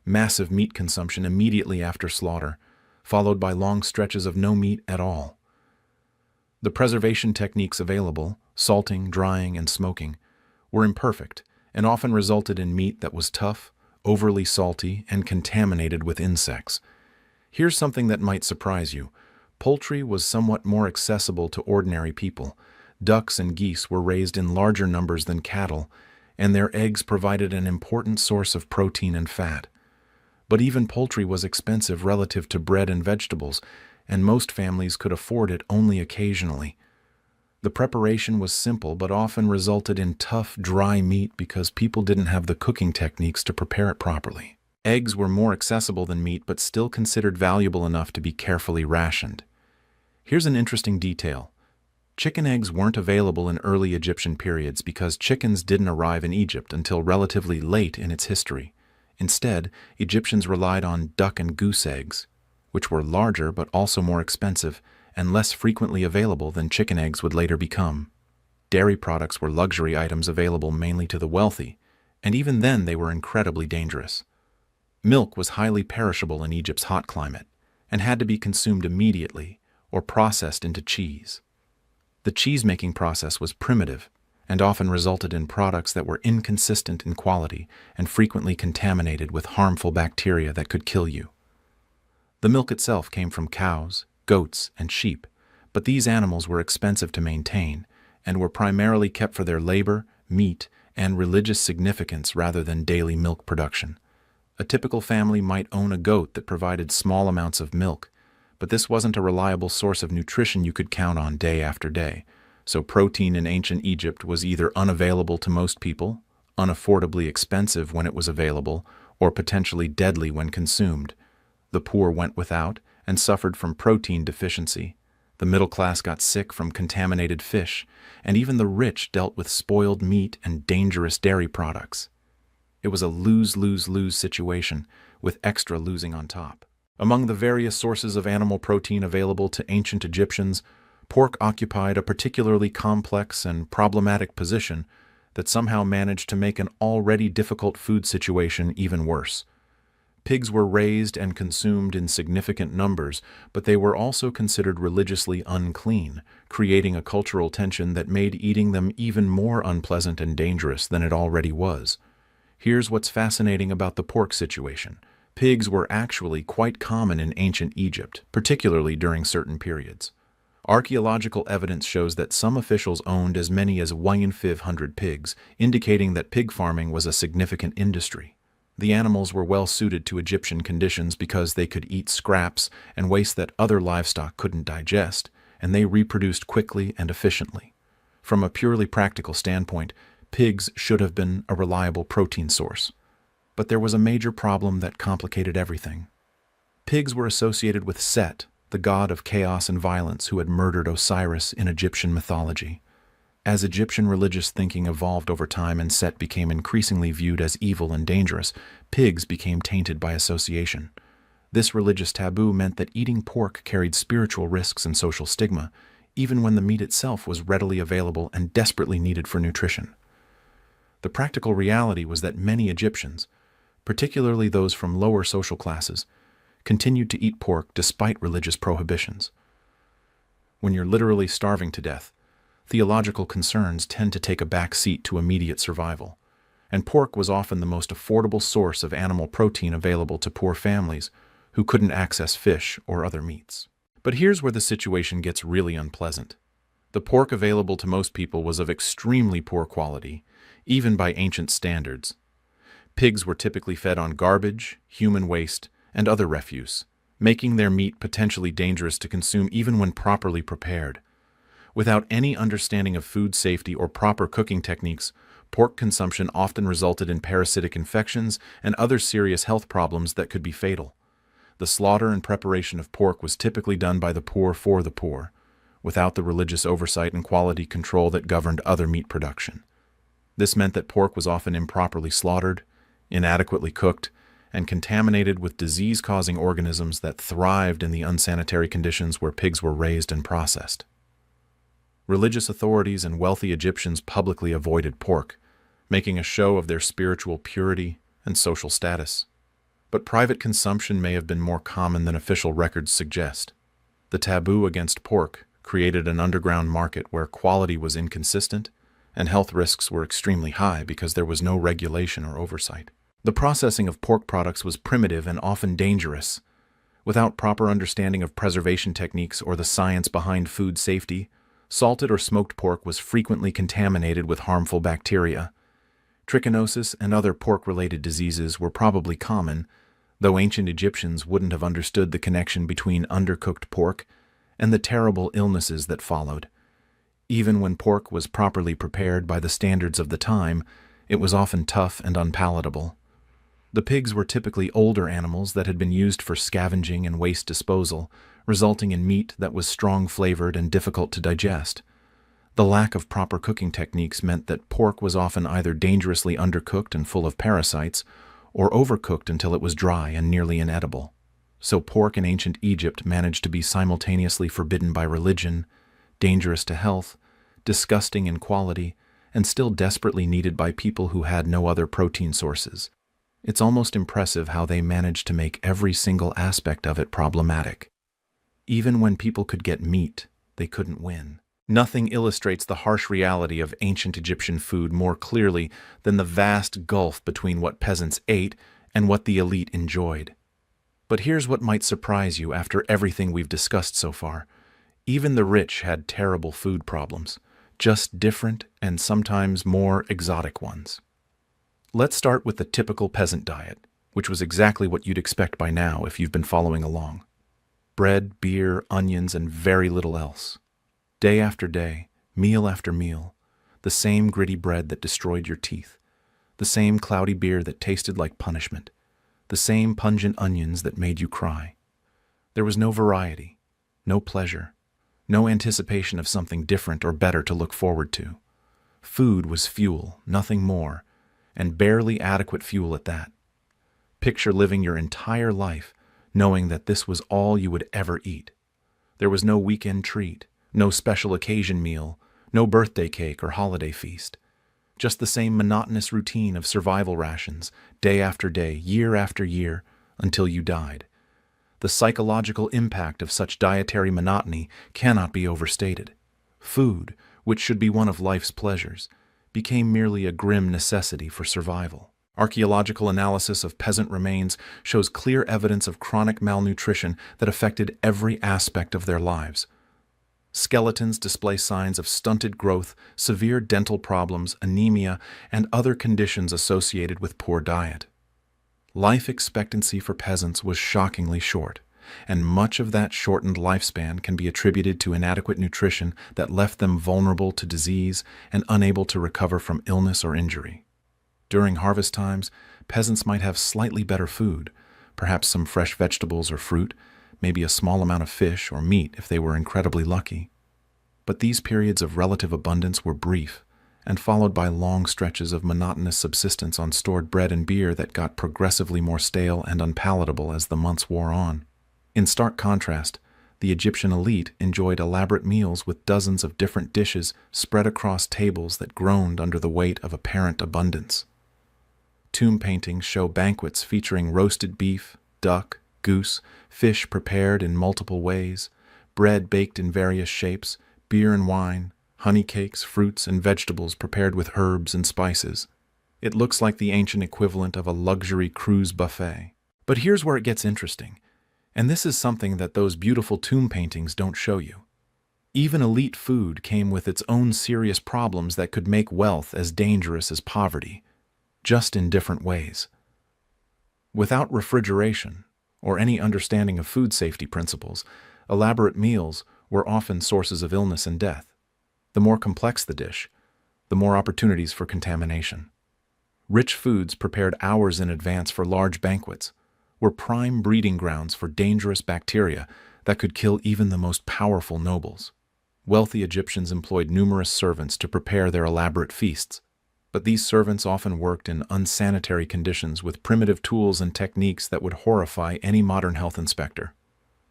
Massive meat consumption immediately after slaughter, followed by long stretches of no meat at all. The preservation techniques available, salting, drying, and smoking, were imperfect and often resulted in meat that was tough, overly salty, and contaminated with insects. Here's something that might surprise you. Poultry was somewhat more accessible to ordinary people. Ducks and geese were raised in larger numbers than cattle, and their eggs provided an important source of protein and fat. But even poultry was expensive relative to bread and vegetables, and most families could afford it only occasionally. The preparation was simple but often resulted in tough, dry meat because people didn't have the cooking techniques to prepare it properly. Eggs were more accessible than meat but still considered valuable enough to be carefully rationed. Here's an interesting detail. Chicken eggs weren't available in early Egyptian periods because chickens didn't arrive in Egypt until relatively late in its history. Instead, Egyptians relied on duck and goose eggs, which were larger but also more expensive and less frequently available than chicken eggs would later become. Dairy products were luxury items available mainly to the wealthy, and even then they were incredibly dangerous. Milk was highly perishable in Egypt's hot climate and had to be consumed immediately or processed into cheese. The cheese-making process was primitive, and often resulted in products that were inconsistent in quality and frequently contaminated with harmful bacteria that could kill you. The milk itself came from cows, goats, and sheep, but these animals were expensive to maintain and were primarily kept for their labor, meat, and religious significance rather than daily milk production. A typical family might own a goat that provided small amounts of milk, but this wasn't a reliable source of nutrition you could count on day after day. So protein in ancient Egypt was either unavailable to most people, unaffordably expensive when it was available, or potentially deadly when consumed. The poor went without and suffered from protein deficiency. The middle class got sick from contaminated fish, and even the rich dealt with spoiled meat and dangerous dairy products. It was a lose-lose-lose situation, with extra losing on top. Among the various sources of animal protein available to ancient Egyptians, pork occupied a particularly complex and problematic position that somehow managed to make an already difficult food situation even worse. Pigs were raised and consumed in significant numbers, but they were also considered religiously unclean, creating a cultural tension that made eating them even more unpleasant and dangerous than it already was. Here's what's fascinating about the pork situation. Pigs were actually quite common in ancient Egypt, particularly during certain periods. Archaeological evidence shows that some officials owned as many as 1,500 pigs, indicating that pig farming was a significant industry. The animals were well suited to Egyptian conditions because they could eat scraps and waste that other livestock couldn't digest, and they reproduced quickly and efficiently. From a purely practical standpoint, pigs should have been a reliable protein source. But there was a major problem that complicated everything. Pigs were associated with Set, the god of chaos and violence who had murdered Osiris in Egyptian mythology. As Egyptian religious thinking evolved over time and Set became increasingly viewed as evil and dangerous, pigs became tainted by association. This religious taboo meant that eating pork carried spiritual risks and social stigma, even when the meat itself was readily available and desperately needed for nutrition. The practical reality was that many Egyptians, particularly those from lower social classes, continued to eat pork despite religious prohibitions. When you're literally starving to death, theological concerns tend to take a back seat to immediate survival, and pork was often the most affordable source of animal protein available to poor families who couldn't access fish or other meats. But here's where the situation gets really unpleasant. The pork available to most people was of extremely poor quality, even by ancient standards. Pigs were typically fed on garbage, human waste, and other refuse, making their meat potentially dangerous to consume even when properly prepared. Without any understanding of food safety or proper cooking techniques, pork consumption often resulted in parasitic infections and other serious health problems that could be fatal. The slaughter and preparation of pork was typically done by the poor for the poor, without the religious oversight and quality control that governed other meat production. This meant that pork was often improperly slaughtered, inadequately cooked, and contaminated with disease-causing organisms that thrived in the unsanitary conditions where pigs were raised and processed. Religious authorities and wealthy Egyptians publicly avoided pork, making a show of their spiritual purity and social status. But private consumption may have been more common than official records suggest. The taboo against pork created an underground market where quality was inconsistent and health risks were extremely high because there was no regulation or oversight. The processing of pork products was primitive and often dangerous. Without proper understanding of preservation techniques or the science behind food safety, salted or smoked pork was frequently contaminated with harmful bacteria. Trichinosis and other pork-related diseases were probably common, though ancient Egyptians wouldn't have understood the connection between undercooked pork and the terrible illnesses that followed. Even when pork was properly prepared by the standards of the time, it was often tough and unpalatable. The pigs were typically older animals that had been used for scavenging and waste disposal, resulting in meat that was strong-flavored and difficult to digest. The lack of proper cooking techniques meant that pork was often either dangerously undercooked and full of parasites, or overcooked until it was dry and nearly inedible. So pork in ancient Egypt managed to be simultaneously forbidden by religion, dangerous to health, disgusting in quality, and still desperately needed by people who had no other protein sources. It's almost impressive how they managed to make every single aspect of it problematic. Even when people could get meat, they couldn't win. Nothing illustrates the harsh reality of ancient Egyptian food more clearly than the vast gulf between what peasants ate and what the elite enjoyed. But here's what might surprise you after everything we've discussed so far. Even the rich had terrible food problems, just different and sometimes more exotic ones. Let's start with the typical peasant diet, which was exactly what you'd expect by now if you've been following along. Bread, beer, onions, and very little else. Day after day, meal after meal, the same gritty bread that destroyed your teeth, the same cloudy beer that tasted like punishment, the same pungent onions that made you cry. There was no variety, no pleasure, no anticipation of something different or better to look forward to. Food was fuel, nothing more, and barely adequate fuel at that. Picture living your entire life knowing that this was all you would ever eat. There was no weekend treat, no special occasion meal, no birthday cake or holiday feast. Just the same monotonous routine of survival rations, day after day, year after year, until you died. The psychological impact of such dietary monotony cannot be overstated. Food, which should be one of life's pleasures, became merely a grim necessity for survival. Archaeological analysis of peasant remains shows clear evidence of chronic malnutrition that affected every aspect of their lives. Skeletons display signs of stunted growth, severe dental problems, anemia, and other conditions associated with poor diet. Life expectancy for peasants was shockingly short, and much of that shortened lifespan can be attributed to inadequate nutrition that left them vulnerable to disease and unable to recover from illness or injury. During harvest times, peasants might have slightly better food, perhaps some fresh vegetables or fruit, maybe a small amount of fish or meat if they were incredibly lucky. But these periods of relative abundance were brief, and followed by long stretches of monotonous subsistence on stored bread and beer that got progressively more stale and unpalatable as the months wore on. In stark contrast, the Egyptian elite enjoyed elaborate meals with dozens of different dishes spread across tables that groaned under the weight of apparent abundance. Tomb paintings show banquets featuring roasted beef, duck, goose, fish prepared in multiple ways, bread baked in various shapes, beer and wine, honey cakes, fruits, and vegetables prepared with herbs and spices. It looks like the ancient equivalent of a luxury cruise buffet. But here's where it gets interesting, and this is something that those beautiful tomb paintings don't show you. Even elite food came with its own serious problems that could make wealth as dangerous as poverty, just in different ways. Without refrigeration, or any understanding of food safety principles, elaborate meals were often sources of illness and death. The more complex the dish, the more opportunities for contamination. Rich foods prepared hours in advance for large banquets were prime breeding grounds for dangerous bacteria that could kill even the most powerful nobles. Wealthy Egyptians employed numerous servants to prepare their elaborate feasts, but these servants often worked in unsanitary conditions with primitive tools and techniques that would horrify any modern health inspector.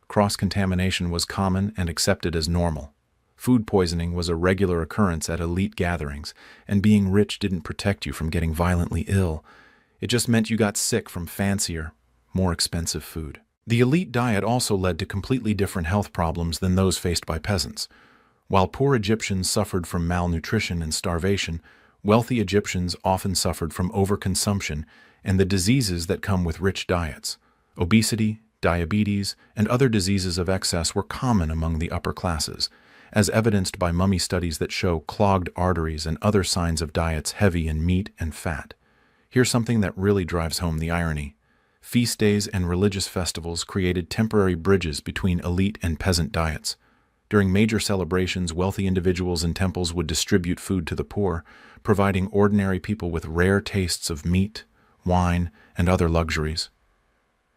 Cross-contamination was common and accepted as normal. Food poisoning was a regular occurrence at elite gatherings, and being rich didn't protect you from getting violently ill. It just meant you got sick from fancier, more expensive food. The elite diet also led to completely different health problems than those faced by peasants. While poor Egyptians suffered from malnutrition and starvation, wealthy Egyptians often suffered from overconsumption and the diseases that come with rich diets. Obesity, diabetes, and other diseases of excess were common among the upper classes, as evidenced by mummy studies that show clogged arteries and other signs of diets heavy in meat and fat. Here's something that really drives home the irony. Feast days and religious festivals created temporary bridges between elite and peasant diets. During major celebrations, wealthy individuals in temples would distribute food to the poor, providing ordinary people with rare tastes of meat, wine, and other luxuries.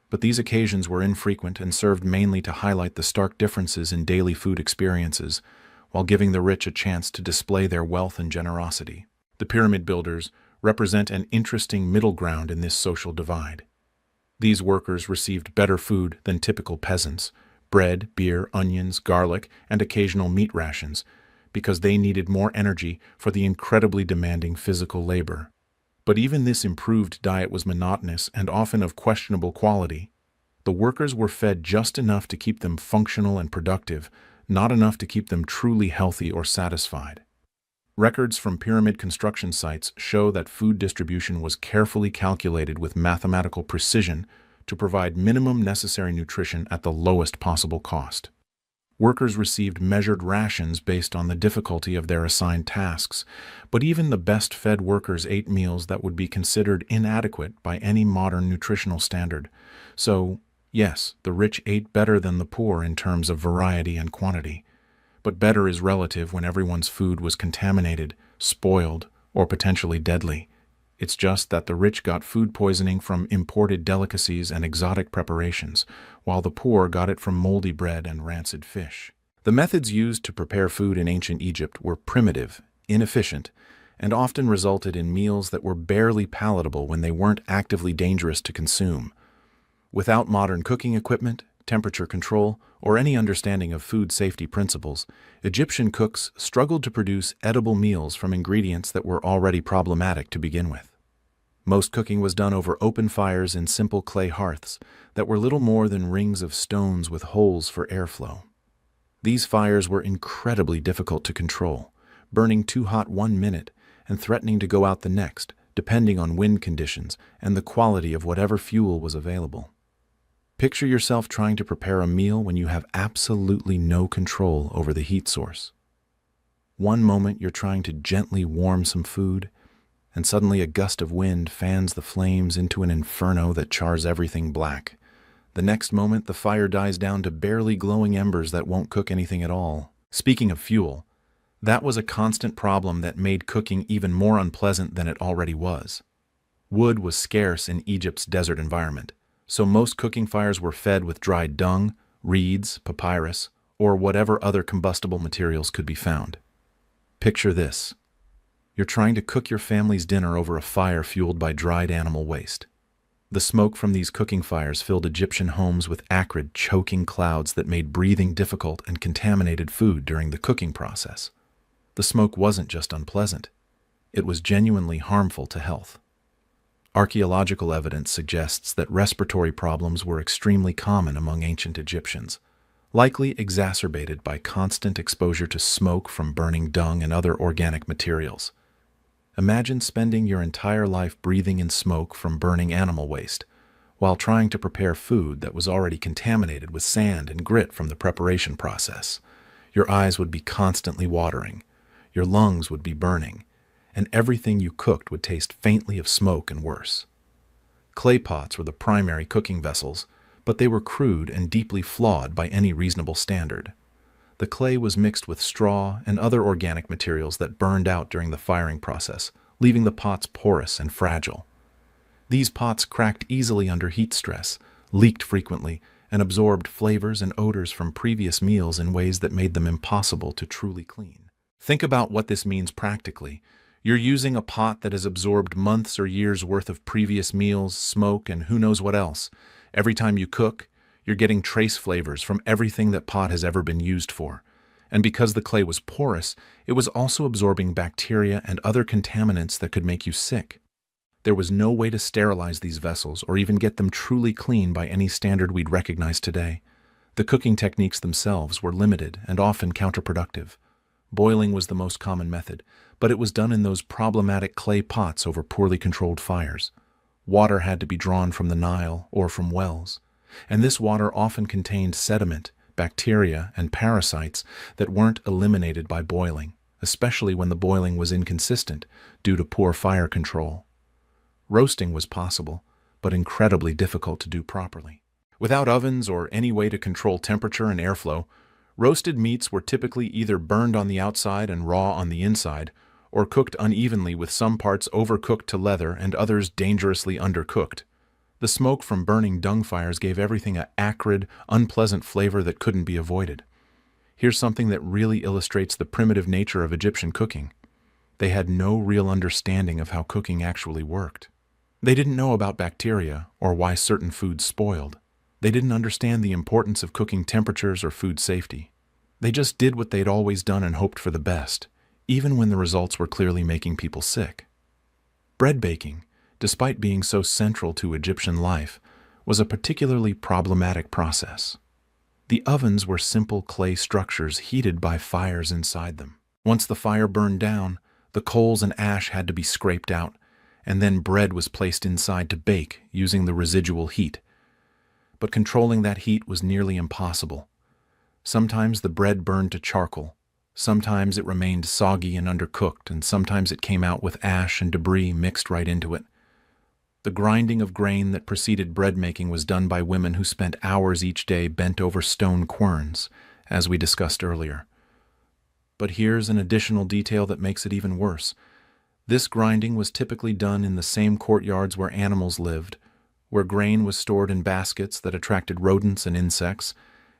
But these occasions were infrequent and served mainly to highlight the stark differences in daily food experiences, while giving the rich a chance to display their wealth and generosity. The pyramid builders represent an interesting middle ground in this social divide. These workers received better food than typical peasants: bread, beer, onions, garlic, and occasional meat rations, because they needed more energy for the incredibly demanding physical labor. But even this improved diet was monotonous and often of questionable quality. The workers were fed just enough to keep them functional and productive, not enough to keep them truly healthy or satisfied. Records from pyramid construction sites show that food distribution was carefully calculated with mathematical precision to provide minimum necessary nutrition at the lowest possible cost. Workers received measured rations based on the difficulty of their assigned tasks, but even the best-fed workers ate meals that would be considered inadequate by any modern nutritional standard. So, yes, the rich ate better than the poor in terms of variety and quantity. But better is relative when everyone's food was contaminated, spoiled, or potentially deadly. It's just that the rich got food poisoning from imported delicacies and exotic preparations, while the poor got it from moldy bread and rancid fish. The methods used to prepare food in ancient Egypt were primitive, inefficient, and often resulted in meals that were barely palatable when they weren't actively dangerous to consume. Without modern cooking equipment, temperature control, or any understanding of food safety principles, Egyptian cooks struggled to produce edible meals from ingredients that were already problematic to begin with. Most cooking was done over open fires in simple clay hearths that were little more than rings of stones with holes for airflow. These fires were incredibly difficult to control, burning too hot 1 minute and threatening to go out the next, depending on wind conditions and the quality of whatever fuel was available. Picture yourself trying to prepare a meal when you have absolutely no control over the heat source. One moment you're trying to gently warm some food, and suddenly a gust of wind fans the flames into an inferno that chars everything black. The next moment the fire dies down to barely glowing embers that won't cook anything at all. Speaking of fuel, that was a constant problem that made cooking even more unpleasant than it already was. Wood was scarce in Egypt's desert environment, so most cooking fires were fed with dried dung, reeds, papyrus, or whatever other combustible materials could be found. Picture this. You're trying to cook your family's dinner over a fire fueled by dried animal waste. The smoke from these cooking fires filled Egyptian homes with acrid, choking clouds that made breathing difficult and contaminated food during the cooking process. The smoke wasn't just unpleasant. It was genuinely harmful to health. Archaeological evidence suggests that respiratory problems were extremely common among ancient Egyptians, likely exacerbated by constant exposure to smoke from burning dung and other organic materials. Imagine spending your entire life breathing in smoke from burning animal waste, while trying to prepare food that was already contaminated with sand and grit from the preparation process. Your eyes would be constantly watering, your lungs would be burning, and everything you cooked would taste faintly of smoke and worse. Clay pots were the primary cooking vessels, but they were crude and deeply flawed by any reasonable standard. The clay was mixed with straw and other organic materials that burned out during the firing process, leaving the pots porous and fragile. These pots cracked easily under heat stress, leaked frequently, and absorbed flavors and odors from previous meals in ways that made them impossible to truly clean. Think about what this means practically. You're using a pot that has absorbed months or years' worth of previous meals, smoke, and who knows what else. Every time you cook, you're getting trace flavors from everything that pot has ever been used for. And because the clay was porous, it was also absorbing bacteria and other contaminants that could make you sick. There was no way to sterilize these vessels or even get them truly clean by any standard we'd recognize today. The cooking techniques themselves were limited and often counterproductive. Boiling was the most common method, but it was done in those problematic clay pots over poorly controlled fires. Water had to be drawn from the Nile or from wells, and this water often contained sediment, bacteria, and parasites that weren't eliminated by boiling, especially when the boiling was inconsistent due to poor fire control. Roasting was possible, but incredibly difficult to do properly. Without ovens or any way to control temperature and airflow, roasted meats were typically either burned on the outside and raw on the inside, or cooked unevenly with some parts overcooked to leather and others dangerously undercooked. The smoke from burning dung fires gave everything an acrid, unpleasant flavor that couldn't be avoided. Here's something that really illustrates the primitive nature of Egyptian cooking. They had no real understanding of how cooking actually worked. They didn't know about bacteria or why certain foods spoiled. They didn't understand the importance of cooking temperatures or food safety. They just did what they'd always done and hoped for the best, even when the results were clearly making people sick. Bread baking, despite being so central to Egyptian life, was a particularly problematic process. The ovens were simple clay structures heated by fires inside them. Once the fire burned down, the coals and ash had to be scraped out, and then bread was placed inside to bake using the residual heat. But controlling that heat was nearly impossible. Sometimes the bread burned to charcoal, sometimes it remained soggy and undercooked, and sometimes it came out with ash and debris mixed right into it. The grinding of grain that preceded bread making was done by women who spent hours each day bent over stone querns, as we discussed earlier. But here's an additional detail that makes it even worse. This grinding was typically done in the same courtyards where animals lived, where grain was stored in baskets that attracted rodents and insects,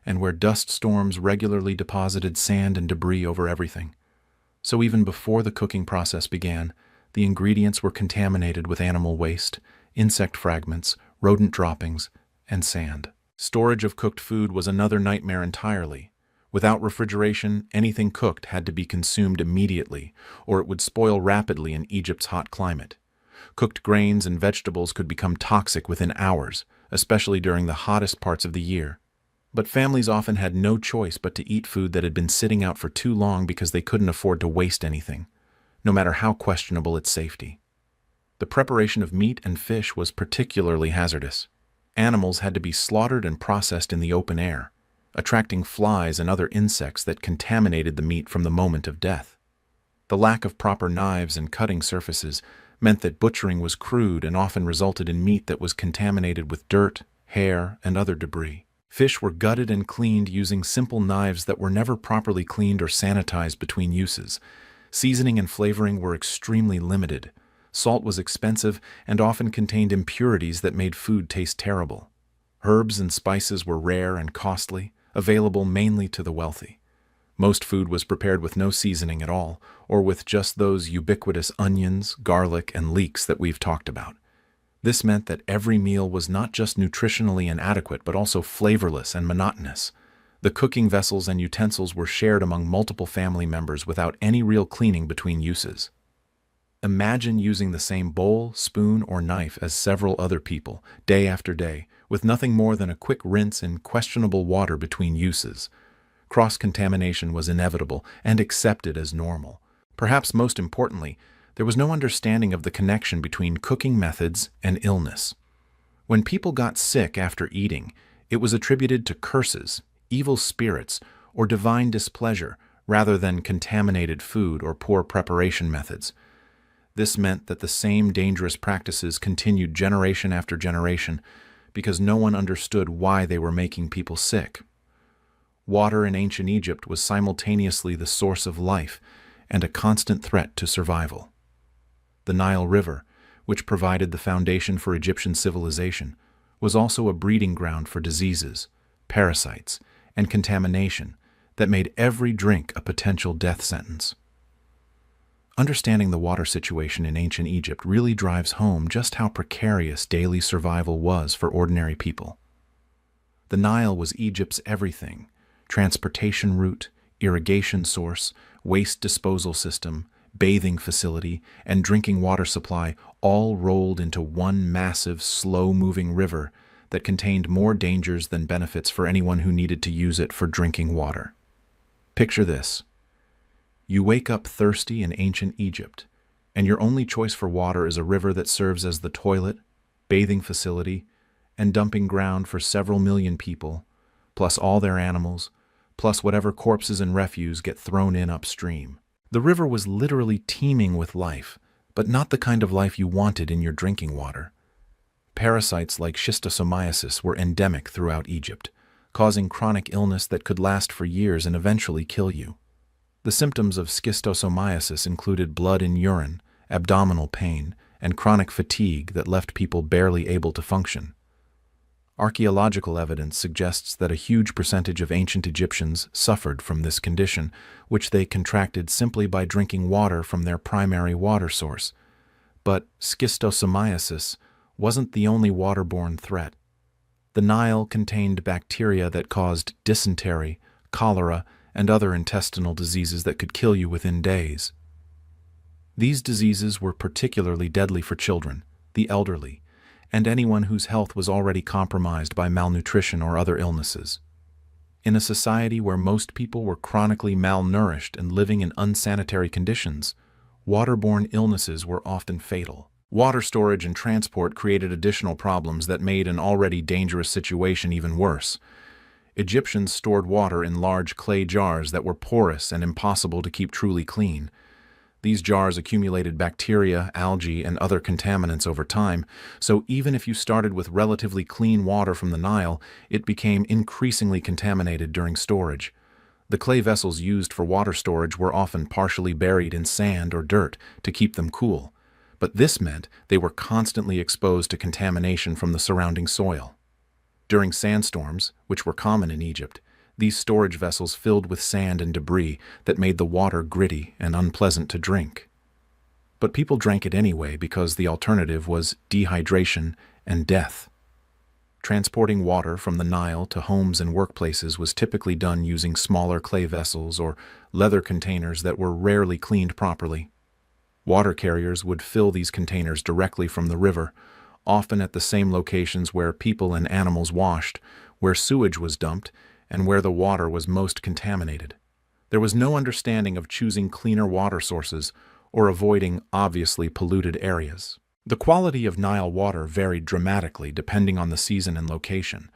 and where dust storms regularly deposited sand and debris over everything. So even before the cooking process began, the ingredients were contaminated with animal waste, insect fragments, rodent droppings, and sand. Storage of cooked food was another nightmare entirely. Without refrigeration, anything cooked had to be consumed immediately, or it would spoil rapidly in Egypt's hot climate. Cooked grains and vegetables could become toxic within hours, especially during the hottest parts of the year. But families often had no choice but to eat food that had been sitting out for too long because they couldn't afford to waste anything, no matter how questionable its safety. The preparation of meat and fish was particularly hazardous. Animals had to be slaughtered and processed in the open air, attracting flies and other insects that contaminated the meat from the moment of death. The lack of proper knives and cutting surfaces meant that butchering was crude and often resulted in meat that was contaminated with dirt, hair, and other debris. Fish were gutted and cleaned using simple knives that were never properly cleaned or sanitized between uses. Seasoning and flavoring were extremely limited. Salt was expensive and often contained impurities that made food taste terrible. Herbs and spices were rare and costly, available mainly to the wealthy. Most food was prepared with no seasoning at all, or with just those ubiquitous onions, garlic, and leeks that we've talked about. This meant that every meal was not just nutritionally inadequate, but also flavorless and monotonous. The cooking vessels and utensils were shared among multiple family members without any real cleaning between uses. Imagine using the same bowl, spoon, or knife as several other people, day after day, with nothing more than a quick rinse in questionable water between uses. Cross-contamination was inevitable and accepted as normal. Perhaps most importantly, there was no understanding of the connection between cooking methods and illness. When people got sick after eating, it was attributed to curses, evil spirits, or divine displeasure, rather than contaminated food or poor preparation methods. This meant that the same dangerous practices continued generation after generation because no one understood why they were making people sick. Water in ancient Egypt was simultaneously the source of life and a constant threat to survival. The Nile River, which provided the foundation for Egyptian civilization, was also a breeding ground for diseases, parasites, and contamination that made every drink a potential death sentence. Understanding the water situation in ancient Egypt really drives home just how precarious daily survival was for ordinary people. The Nile was Egypt's everything: transportation route, irrigation source, waste disposal system, bathing facility, and drinking water supply, all rolled into one massive, slow-moving river that contained more dangers than benefits for anyone who needed to use it for drinking water. Picture this. You wake up thirsty in ancient Egypt, and your only choice for water is a river that serves as the toilet, bathing facility, and dumping ground for several million people, plus all their animals, plus whatever corpses and refuse get thrown in upstream. The river was literally teeming with life, but not the kind of life you wanted in your drinking water. Parasites like schistosomiasis were endemic throughout Egypt, causing chronic illness that could last for years and eventually kill you. The symptoms of schistosomiasis included blood in urine, abdominal pain, and chronic fatigue that left people barely able to function. Archaeological evidence suggests that a huge percentage of ancient Egyptians suffered from this condition, which they contracted simply by drinking water from their primary water source. But schistosomiasis wasn't the only waterborne threat. The Nile contained bacteria that caused dysentery, cholera, and other intestinal diseases that could kill you within days. These diseases were particularly deadly for children, the elderly, and anyone whose health was already compromised by malnutrition or other illnesses. In a society where most people were chronically malnourished and living in unsanitary conditions, waterborne illnesses were often fatal. Water storage and transport created additional problems that made an already dangerous situation even worse. Egyptians stored water in large clay jars that were porous and impossible to keep truly clean. These jars accumulated bacteria, algae, and other contaminants over time, so even if you started with relatively clean water from the Nile, it became increasingly contaminated during storage. The clay vessels used for water storage were often partially buried in sand or dirt to keep them cool, but this meant they were constantly exposed to contamination from the surrounding soil. During sandstorms, which were common in Egypt, these storage vessels filled with sand and debris that made the water gritty and unpleasant to drink. But people drank it anyway because the alternative was dehydration and death. Transporting water from the Nile to homes and workplaces was typically done using smaller clay vessels or leather containers that were rarely cleaned properly. Water carriers would fill these containers directly from the river, often at the same locations where people and animals washed, where sewage was dumped, and where the water was most contaminated. There was no understanding of choosing cleaner water sources or avoiding obviously polluted areas. The quality of Nile water varied dramatically depending on the season and location.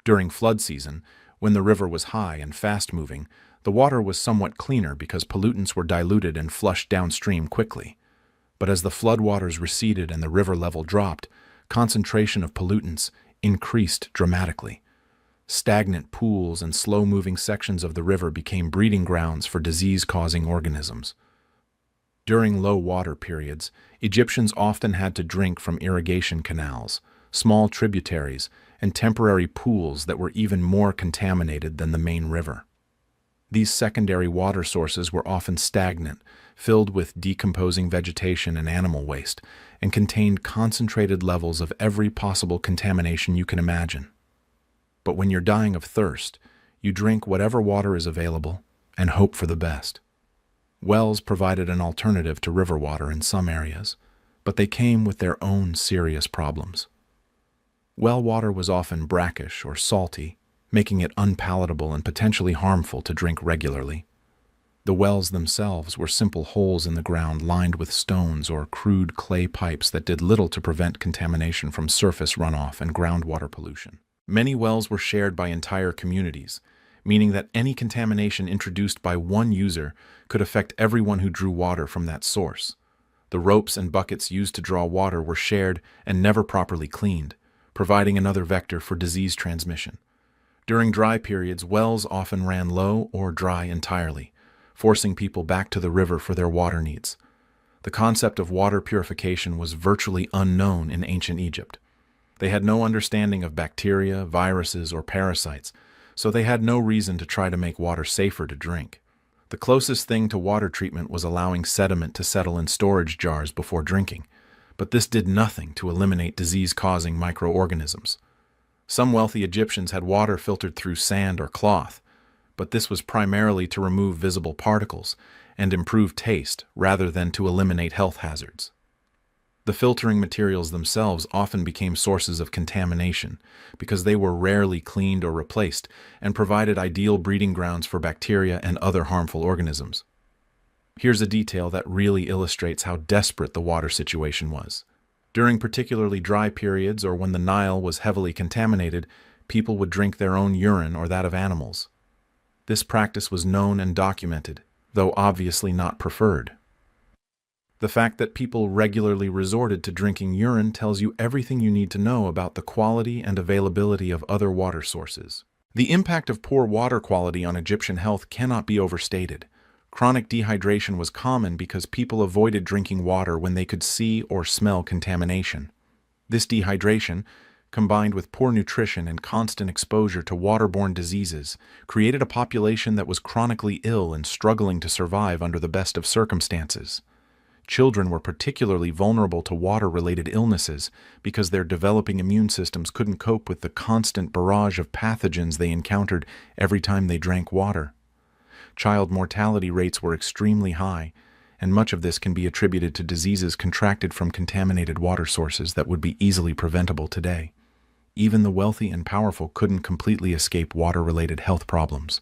During flood season, when the river was high and fast-moving, the water was somewhat cleaner because pollutants were diluted and flushed downstream quickly. But as the floodwaters receded and the river level dropped, concentration of pollutants increased dramatically. Stagnant pools and slow-moving sections of the river became breeding grounds for disease-causing organisms. During low water periods, Egyptians often had to drink from irrigation canals, small tributaries, and temporary pools that were even more contaminated than the main river. These secondary water sources were often stagnant, filled with decomposing vegetation and animal waste, and contained concentrated levels of every possible contamination you can imagine. But when you're dying of thirst, you drink whatever water is available and hope for the best. Wells provided an alternative to river water in some areas, but they came with their own serious problems. Well water was often brackish or salty, making it unpalatable and potentially harmful to drink regularly. The wells themselves were simple holes in the ground lined with stones or crude clay pipes that did little to prevent contamination from surface runoff and groundwater pollution. Many wells were shared by entire communities, meaning that any contamination introduced by one user could affect everyone who drew water from that source. The ropes and buckets used to draw water were shared and never properly cleaned, providing another vector for disease transmission. During dry periods, wells often ran low or dry entirely, forcing people back to the river for their water needs. The concept of water purification was virtually unknown in ancient Egypt. They had no understanding of bacteria, viruses, or parasites, so they had no reason to try to make water safer to drink. The closest thing to water treatment was allowing sediment to settle in storage jars before drinking, but this did nothing to eliminate disease-causing microorganisms. Some wealthy Egyptians had water filtered through sand or cloth, but this was primarily to remove visible particles and improve taste rather than to eliminate health hazards. The filtering materials themselves often became sources of contamination because they were rarely cleaned or replaced and provided ideal breeding grounds for bacteria and other harmful organisms. Here's a detail that really illustrates how desperate the water situation was. During particularly dry periods or when the Nile was heavily contaminated, people would drink their own urine or that of animals. This practice was known and documented, though obviously not preferred. The fact that people regularly resorted to drinking urine tells you everything you need to know about the quality and availability of other water sources. The impact of poor water quality on Egyptian health cannot be overstated. Chronic dehydration was common because people avoided drinking water when they could see or smell contamination. This dehydration, combined with poor nutrition and constant exposure to waterborne diseases, created a population that was chronically ill and struggling to survive under the best of circumstances. Children were particularly vulnerable to water-related illnesses because their developing immune systems couldn't cope with the constant barrage of pathogens they encountered every time they drank water. Child mortality rates were extremely high, and much of this can be attributed to diseases contracted from contaminated water sources that would be easily preventable today. Even the wealthy and powerful couldn't completely escape water-related health problems.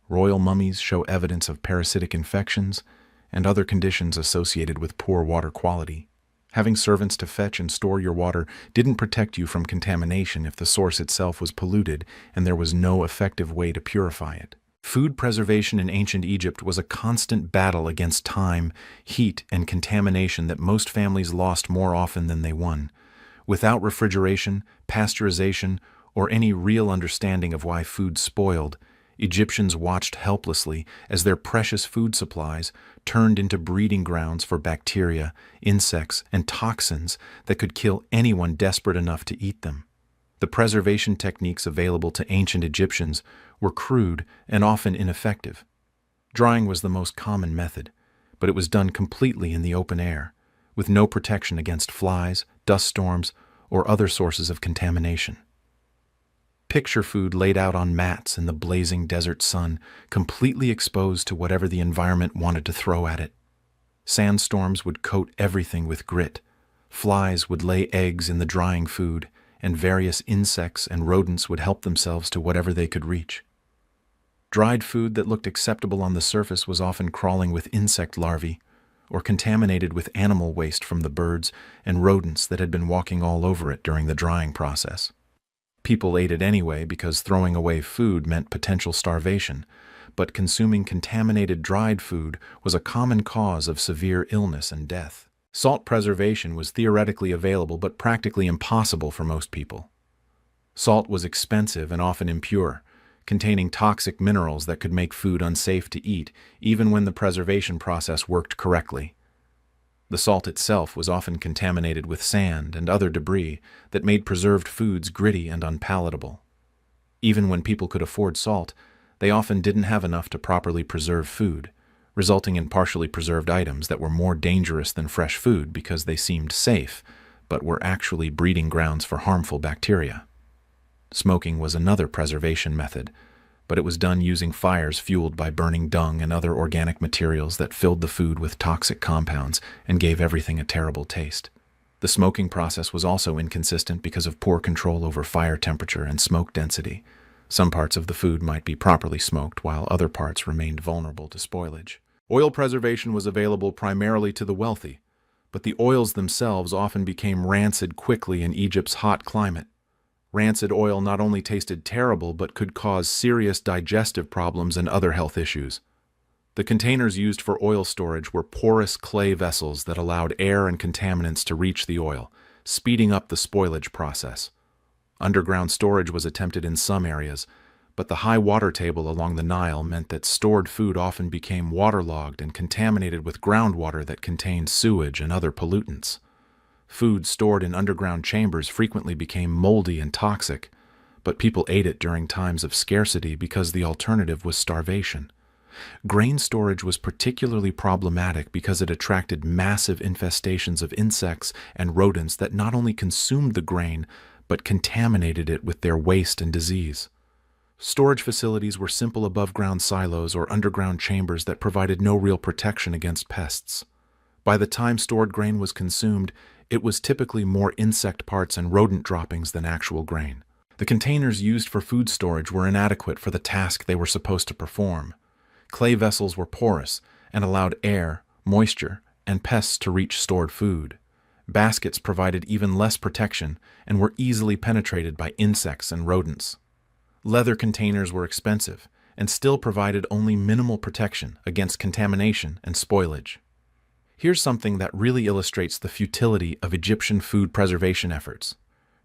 Royal mummies show evidence of parasitic infections and other conditions associated with poor water quality. Having servants to fetch and store your water didn't protect you from contamination if the source itself was polluted and there was no effective way to purify it. Food preservation in ancient Egypt was a constant battle against time, heat, and contamination that most families lost more often than they won. Without refrigeration, pasteurization, or any real understanding of why food spoiled, Egyptians watched helplessly as their precious food supplies turned into breeding grounds for bacteria, insects, and toxins that could kill anyone desperate enough to eat them. The preservation techniques available to ancient Egyptians were crude and often ineffective. Drying was the most common method, but it was done completely in the open air, with no protection against flies, dust storms, or other sources of contamination. Picture food laid out on mats in the blazing desert sun, completely exposed to whatever the environment wanted to throw at it. Sandstorms would coat everything with grit. Flies would lay eggs in the drying food, and various insects and rodents would help themselves to whatever they could reach. Dried food that looked acceptable on the surface was often crawling with insect larvae, or contaminated with animal waste from the birds and rodents that had been walking all over it during the drying process. People ate it anyway because throwing away food meant potential starvation, but consuming contaminated dried food was a common cause of severe illness and death. Salt preservation was theoretically available but practically impossible for most people. Salt was expensive and often impure, containing toxic minerals that could make food unsafe to eat, even when the preservation process worked correctly. The salt itself was often contaminated with sand and other debris that made preserved foods gritty and unpalatable. Even when people could afford salt, they often didn't have enough to properly preserve food, resulting in partially preserved items that were more dangerous than fresh food because they seemed safe, but were actually breeding grounds for harmful bacteria. Smoking was another preservation method, but it was done using fires fueled by burning dung and other organic materials that filled the food with toxic compounds and gave everything a terrible taste. The smoking process was also inconsistent because of poor control over fire temperature and smoke density. Some parts of the food might be properly smoked, while other parts remained vulnerable to spoilage. Oil preservation was available primarily to the wealthy, but the oils themselves often became rancid quickly in Egypt's hot climate. Rancid oil not only tasted terrible but could cause serious digestive problems and other health issues. The containers used for oil storage were porous clay vessels that allowed air and contaminants to reach the oil, speeding up the spoilage process. Underground storage was attempted in some areas, but the high water table along the Nile meant that stored food often became waterlogged and contaminated with groundwater that contained sewage and other pollutants. Food stored in underground chambers frequently became moldy and toxic, but people ate it during times of scarcity because the alternative was starvation. Grain storage was particularly problematic because it attracted massive infestations of insects and rodents that not only consumed the grain, but contaminated it with their waste and disease. Storage facilities were simple above-ground silos or underground chambers that provided no real protection against pests. By the time stored grain was consumed, it was typically more insect parts and rodent droppings than actual grain. The containers used for food storage were inadequate for the task they were supposed to perform. Clay vessels were porous and allowed air, moisture, and pests to reach stored food. Baskets provided even less protection and were easily penetrated by insects and rodents. Leather containers were expensive and still provided only minimal protection against contamination and spoilage. Here's something that really illustrates the futility of Egyptian food preservation efforts.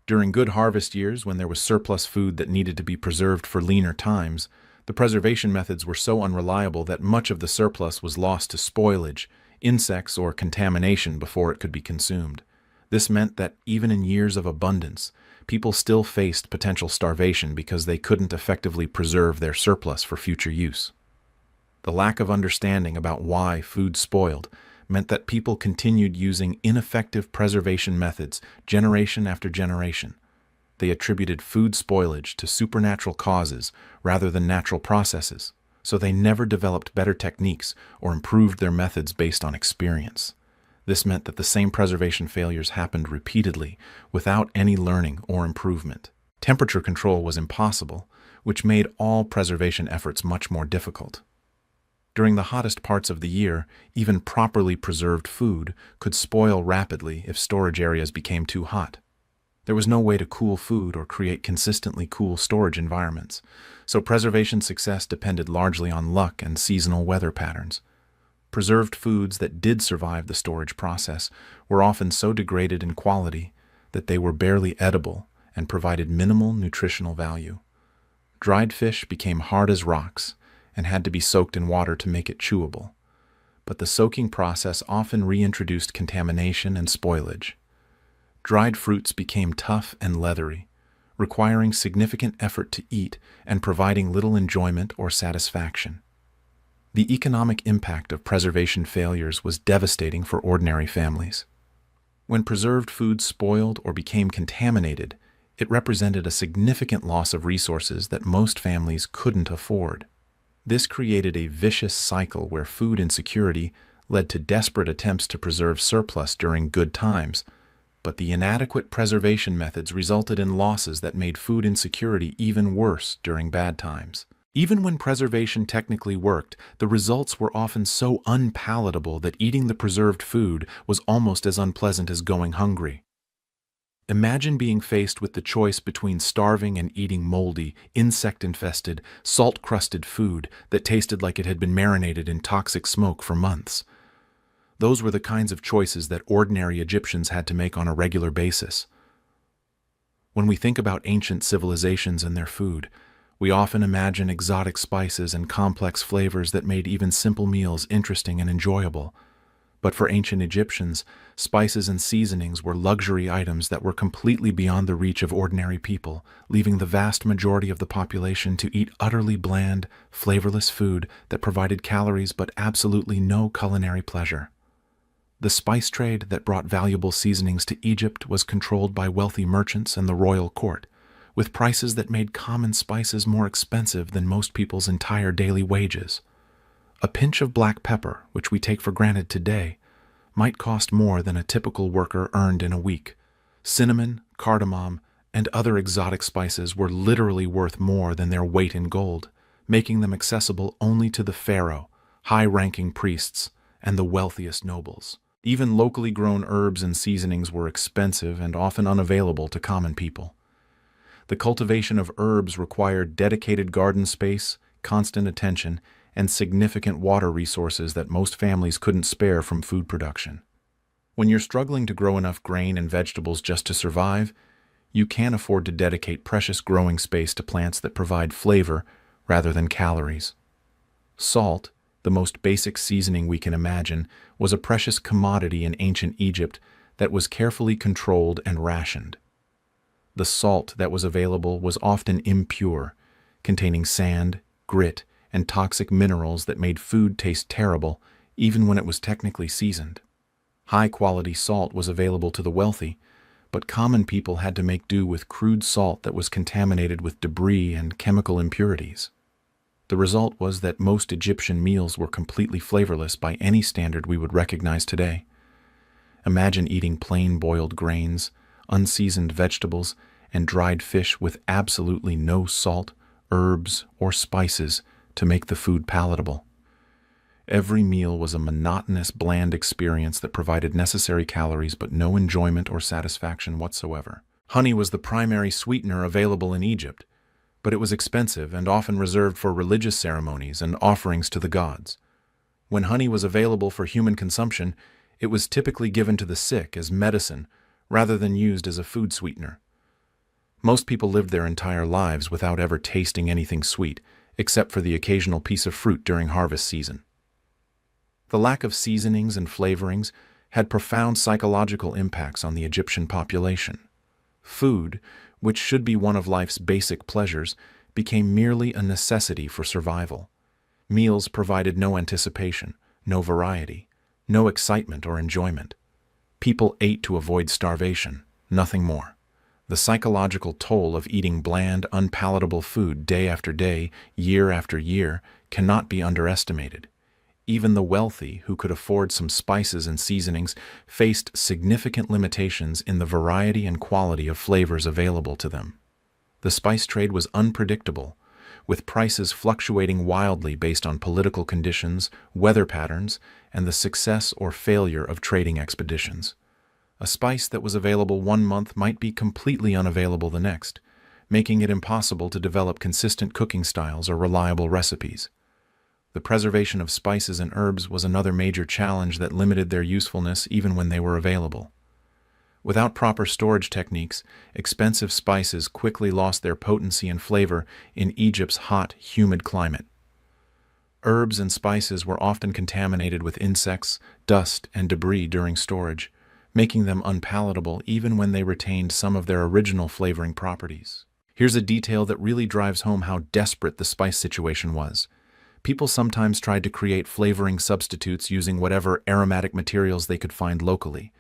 During good harvest years, when there was surplus food that needed to be preserved for leaner times, the preservation methods were so unreliable that much of the surplus was lost to spoilage, insects, or contamination before it could be consumed. This meant that even in years of abundance, people still faced potential starvation because they couldn't effectively preserve their surplus for future use. The lack of understanding about why food spoiled meant that people continued using ineffective preservation methods generation after generation. They attributed food spoilage to supernatural causes rather than natural processes, so they never developed better techniques or improved their methods based on experience. This meant that the same preservation failures happened repeatedly without any learning or improvement. Temperature control was impossible, which made all preservation efforts much more difficult. During the hottest parts of the year, even properly preserved food could spoil rapidly if storage areas became too hot. There was no way to cool food or create consistently cool storage environments, so preservation success depended largely on luck and seasonal weather patterns. Preserved foods that did survive the storage process were often so degraded in quality that they were barely edible and provided minimal nutritional value. Dried fish became hard as rocks and had to be soaked in water to make it chewable. But the soaking process often reintroduced contamination and spoilage. Dried fruits became tough and leathery, requiring significant effort to eat and providing little enjoyment or satisfaction. The economic impact of preservation failures was devastating for ordinary families. When preserved foods spoiled or became contaminated, it represented a significant loss of resources that most families couldn't afford. This created a vicious cycle where food insecurity led to desperate attempts to preserve surplus during good times, but the inadequate preservation methods resulted in losses that made food insecurity even worse during bad times. Even when preservation technically worked, the results were often so unpalatable that eating the preserved food was almost as unpleasant as going hungry. Imagine being faced with the choice between starving and eating moldy, insect-infested, salt-crusted food that tasted like it had been marinated in toxic smoke for months. Those were the kinds of choices that ordinary Egyptians had to make on a regular basis. When we think about ancient civilizations and their food, we often imagine exotic spices and complex flavors that made even simple meals interesting and enjoyable. But for ancient Egyptians, spices and seasonings were luxury items that were completely beyond the reach of ordinary people, leaving the vast majority of the population to eat utterly bland, flavorless food that provided calories but absolutely no culinary pleasure. The spice trade that brought valuable seasonings to Egypt was controlled by wealthy merchants and the royal court, with prices that made common spices more expensive than most people's entire daily wages. A pinch of black pepper, which we take for granted today, might cost more than a typical worker earned in a week. Cinnamon, cardamom, and other exotic spices were literally worth more than their weight in gold, making them accessible only to the pharaoh, high-ranking priests, and the wealthiest nobles. Even locally grown herbs and seasonings were expensive and often unavailable to common people. The cultivation of herbs required dedicated garden space, constant attention, and significant water resources that most families couldn't spare from food production. When you're struggling to grow enough grain and vegetables just to survive, you can't afford to dedicate precious growing space to plants that provide flavor rather than calories. Salt, the most basic seasoning we can imagine, was a precious commodity in ancient Egypt that was carefully controlled and rationed. The salt that was available was often impure, containing sand, grit, and toxic minerals that made food taste terrible even when it was technically seasoned. High-quality salt was available to the wealthy, but common people had to make do with crude salt that was contaminated with debris and chemical impurities. The result was that most Egyptian meals were completely flavorless by any standard we would recognize today. Imagine eating plain boiled grains, unseasoned vegetables, and dried fish with absolutely no salt, herbs, or spices to make the food palatable. Every meal was a monotonous, bland experience that provided necessary calories but no enjoyment or satisfaction whatsoever. Honey was the primary sweetener available in Egypt, but it was expensive and often reserved for religious ceremonies and offerings to the gods. When honey was available for human consumption, it was typically given to the sick as medicine rather than used as a food sweetener. Most people lived their entire lives without ever tasting anything sweet, except for the occasional piece of fruit during harvest season. The lack of seasonings and flavorings had profound psychological impacts on the Egyptian population. Food, which should be one of life's basic pleasures, became merely a necessity for survival. Meals provided no anticipation, no variety, no excitement or enjoyment. People ate to avoid starvation, nothing more. The psychological toll of eating bland, unpalatable food day after day, year after year, cannot be underestimated. Even the wealthy, who could afford some spices and seasonings, faced significant limitations in the variety and quality of flavors available to them. The spice trade was unpredictable, with prices fluctuating wildly based on political conditions, weather patterns, and the success or failure of trading expeditions. A spice that was available one month might be completely unavailable the next, making it impossible to develop consistent cooking styles or reliable recipes. The preservation of spices and herbs was another major challenge that limited their usefulness even when they were available. Without proper storage techniques, expensive spices quickly lost their potency and flavor in Egypt's hot, humid climate. Herbs and spices were often contaminated with insects, dust, and debris during storage, making them unpalatable even when they retained some of their original flavoring properties. Here's a detail that really drives home how desperate the spice situation was. People sometimes tried to create flavoring substitutes using whatever aromatic materials they could find locally.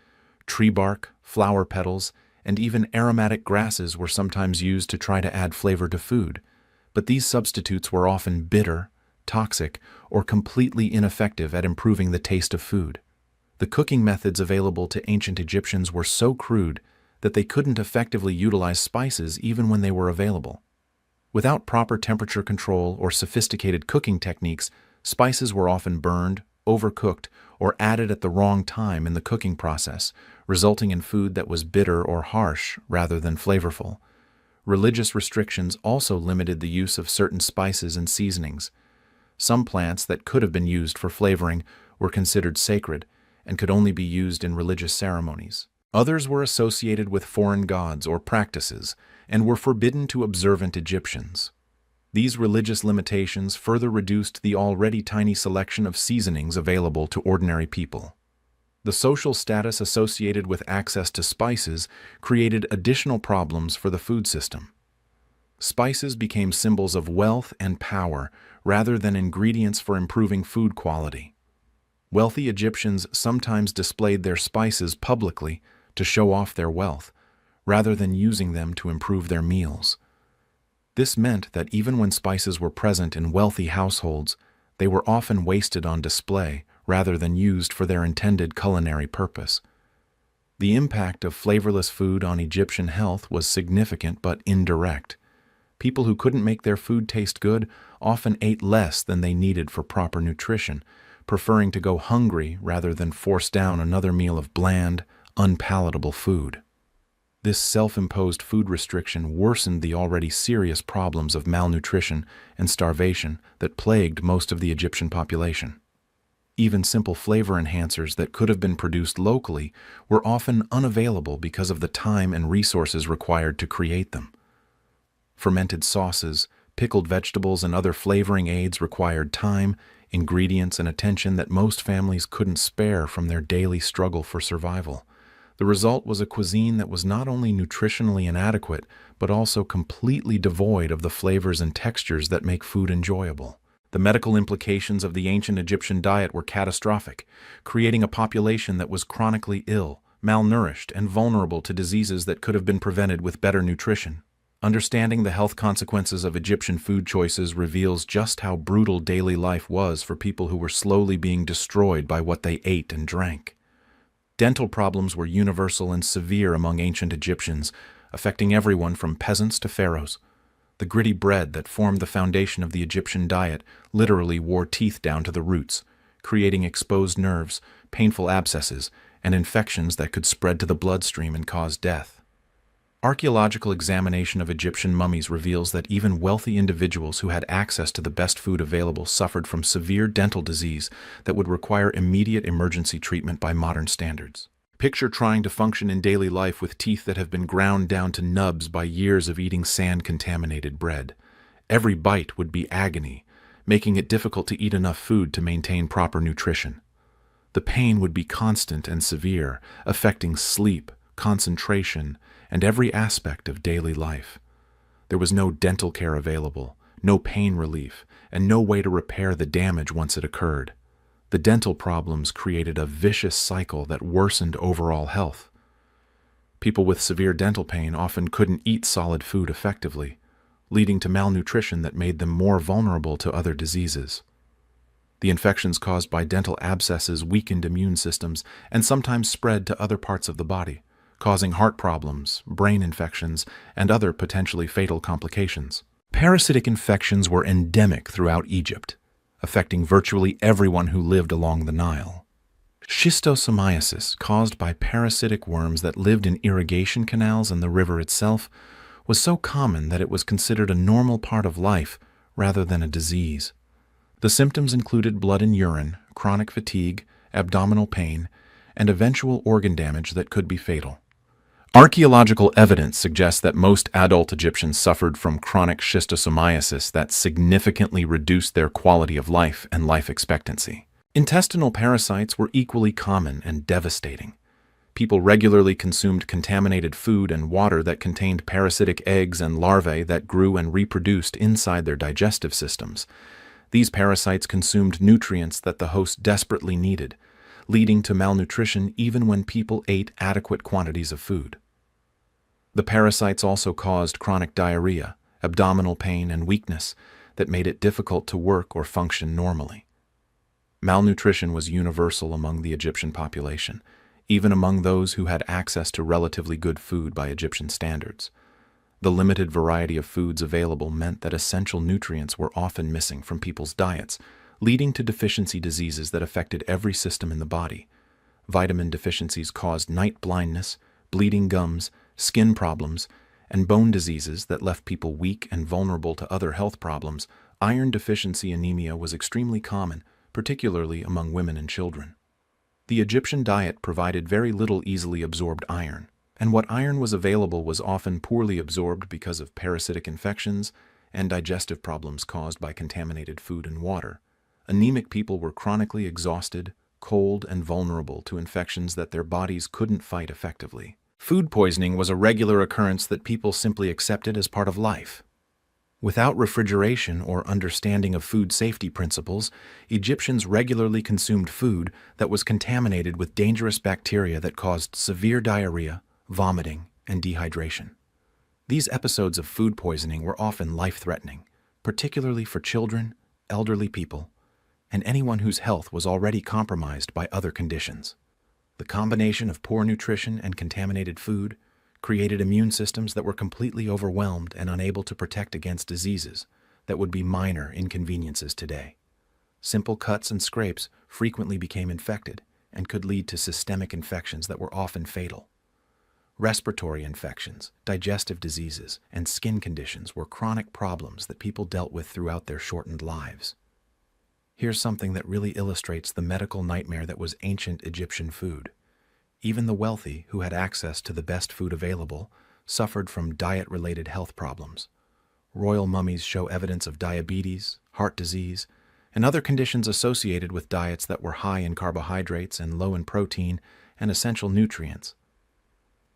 Tree bark, flower petals, and even aromatic grasses were sometimes used to try to add flavor to food, but these substitutes were often bitter, toxic, or completely ineffective at improving the taste of food. The cooking methods available to ancient Egyptians were so crude that they couldn't effectively utilize spices even when they were available. Without proper temperature control or sophisticated cooking techniques, spices were often burned, overcooked, or added at the wrong time in the cooking process, resulting in food that was bitter or harsh rather than flavorful. Religious restrictions also limited the use of certain spices and seasonings. Some plants that could have been used for flavoring were considered sacred and could only be used in religious ceremonies. Others were associated with foreign gods or practices and were forbidden to observant Egyptians. These religious limitations further reduced the already tiny selection of seasonings available to ordinary people. The social status associated with access to spices created additional problems for the food system. Spices became symbols of wealth and power rather than ingredients for improving food quality. Wealthy Egyptians sometimes displayed their spices publicly to show off their wealth, rather than using them to improve their meals. This meant that even when spices were present in wealthy households, they were often wasted on display rather than used for their intended culinary purpose. The impact of flavorless food on Egyptian health was significant but indirect. People who couldn't make their food taste good often ate less than they needed for proper nutrition, preferring to go hungry rather than force down another meal of bland, unpalatable food. This self-imposed food restriction worsened the already serious problems of malnutrition and starvation that plagued most of the Egyptian population. Even simple flavor enhancers that could have been produced locally were often unavailable because of the time and resources required to create them. Fermented sauces, pickled vegetables, and other flavoring aids required time, ingredients, and attention that most families couldn't spare from their daily struggle for survival. The result was a cuisine that was not only nutritionally inadequate, but also completely devoid of the flavors and textures that make food enjoyable. The medical implications of the ancient Egyptian diet were catastrophic, creating a population that was chronically ill, malnourished, and vulnerable to diseases that could have been prevented with better nutrition. Understanding the health consequences of Egyptian food choices reveals just how brutal daily life was for people who were slowly being destroyed by what they ate and drank. Dental problems were universal and severe among ancient Egyptians, affecting everyone from peasants to pharaohs. The gritty bread that formed the foundation of the Egyptian diet literally wore teeth down to the roots, creating exposed nerves, painful abscesses, and infections that could spread to the bloodstream and cause death. Archaeological examination of Egyptian mummies reveals that even wealthy individuals who had access to the best food available suffered from severe dental disease that would require immediate emergency treatment by modern standards. Picture trying to function in daily life with teeth that have been ground down to nubs by years of eating sand-contaminated bread. Every bite would be agony, making it difficult to eat enough food to maintain proper nutrition. The pain would be constant and severe, affecting sleep, concentration, and every aspect of daily life. There was no dental care available, no pain relief, and no way to repair the damage once it occurred. The dental problems created a vicious cycle that worsened overall health. People with severe dental pain often couldn't eat solid food effectively, leading to malnutrition that made them more vulnerable to other diseases. The infections caused by dental abscesses weakened immune systems and sometimes spread to other parts of the body, causing heart problems, brain infections, and other potentially fatal complications. Parasitic infections were endemic throughout Egypt, affecting virtually everyone who lived along the Nile. Schistosomiasis, caused by parasitic worms that lived in irrigation canals and the river itself, was so common that it was considered a normal part of life rather than a disease. The symptoms included blood and urine, chronic fatigue, abdominal pain, and eventual organ damage that could be fatal. Archaeological evidence suggests that most adult Egyptians suffered from chronic schistosomiasis that significantly reduced their quality of life and life expectancy. Intestinal parasites were equally common and devastating. People regularly consumed contaminated food and water that contained parasitic eggs and larvae that grew and reproduced inside their digestive systems. These parasites consumed nutrients that the host desperately needed, leading to malnutrition even when people ate adequate quantities of food. The parasites also caused chronic diarrhea, abdominal pain, and weakness that made it difficult to work or function normally. Malnutrition was universal among the Egyptian population, even among those who had access to relatively good food by Egyptian standards. The limited variety of foods available meant that essential nutrients were often missing from people's diets, leading to deficiency diseases that affected every system in the body. Vitamin deficiencies caused night blindness, bleeding gums, skin problems, and bone diseases that left people weak and vulnerable to other health problems. Iron deficiency anemia was extremely common, particularly among women and children. The Egyptian diet provided very little easily absorbed iron, and what iron was available was often poorly absorbed because of parasitic infections and digestive problems caused by contaminated food and water. Anemic people were chronically exhausted, cold, and vulnerable to infections that their bodies couldn't fight effectively. Food poisoning was a regular occurrence that people simply accepted as part of life. Without refrigeration or understanding of food safety principles, Egyptians regularly consumed food that was contaminated with dangerous bacteria that caused severe diarrhea, vomiting, and dehydration. These episodes of food poisoning were often life-threatening, particularly for children, elderly people, and anyone whose health was already compromised by other conditions. The combination of poor nutrition and contaminated food created immune systems that were completely overwhelmed and unable to protect against diseases that would be minor inconveniences today. Simple cuts and scrapes frequently became infected and could lead to systemic infections that were often fatal. Respiratory infections, digestive diseases, and skin conditions were chronic problems that people dealt with throughout their shortened lives. Here's something that really illustrates the medical nightmare that was ancient Egyptian food. Even the wealthy, who had access to the best food available, suffered from diet-related health problems. Royal mummies show evidence of diabetes, heart disease, and other conditions associated with diets that were high in carbohydrates and low in protein and essential nutrients.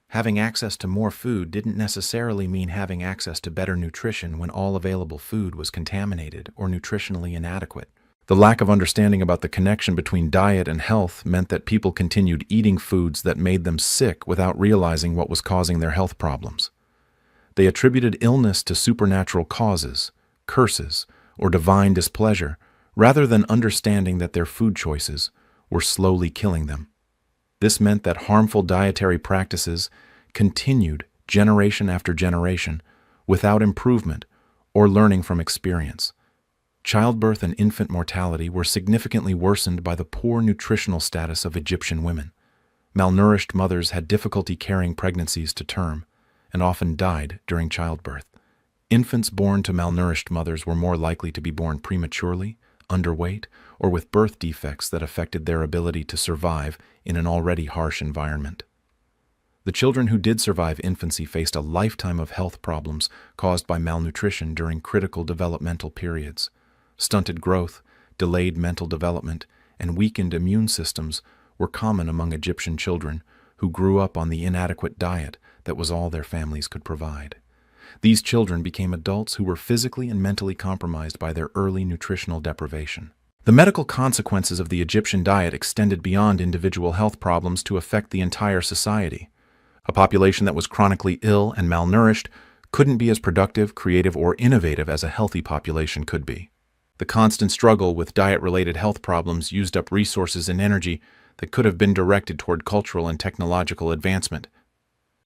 Having access to more food didn't necessarily mean having access to better nutrition when all available food was contaminated or nutritionally inadequate. The lack of understanding about the connection between diet and health meant that people continued eating foods that made them sick without realizing what was causing their health problems. They attributed illness to supernatural causes, curses, or divine displeasure, rather than understanding that their food choices were slowly killing them. This meant that harmful dietary practices continued generation after generation without improvement or learning from experience. Childbirth and infant mortality were significantly worsened by the poor nutritional status of Egyptian women. Malnourished mothers had difficulty carrying pregnancies to term and often died during childbirth. Infants born to malnourished mothers were more likely to be born prematurely, underweight, or with birth defects that affected their ability to survive in an already harsh environment. The children who did survive infancy faced a lifetime of health problems caused by malnutrition during critical developmental periods. Stunted growth, delayed mental development, and weakened immune systems were common among Egyptian children who grew up on the inadequate diet that was all their families could provide. These children became adults who were physically and mentally compromised by their early nutritional deprivation. The medical consequences of the Egyptian diet extended beyond individual health problems to affect the entire society. A population that was chronically ill and malnourished couldn't be as productive, creative, or innovative as a healthy population could be. The constant struggle with diet-related health problems used up resources and energy that could have been directed toward cultural and technological advancement.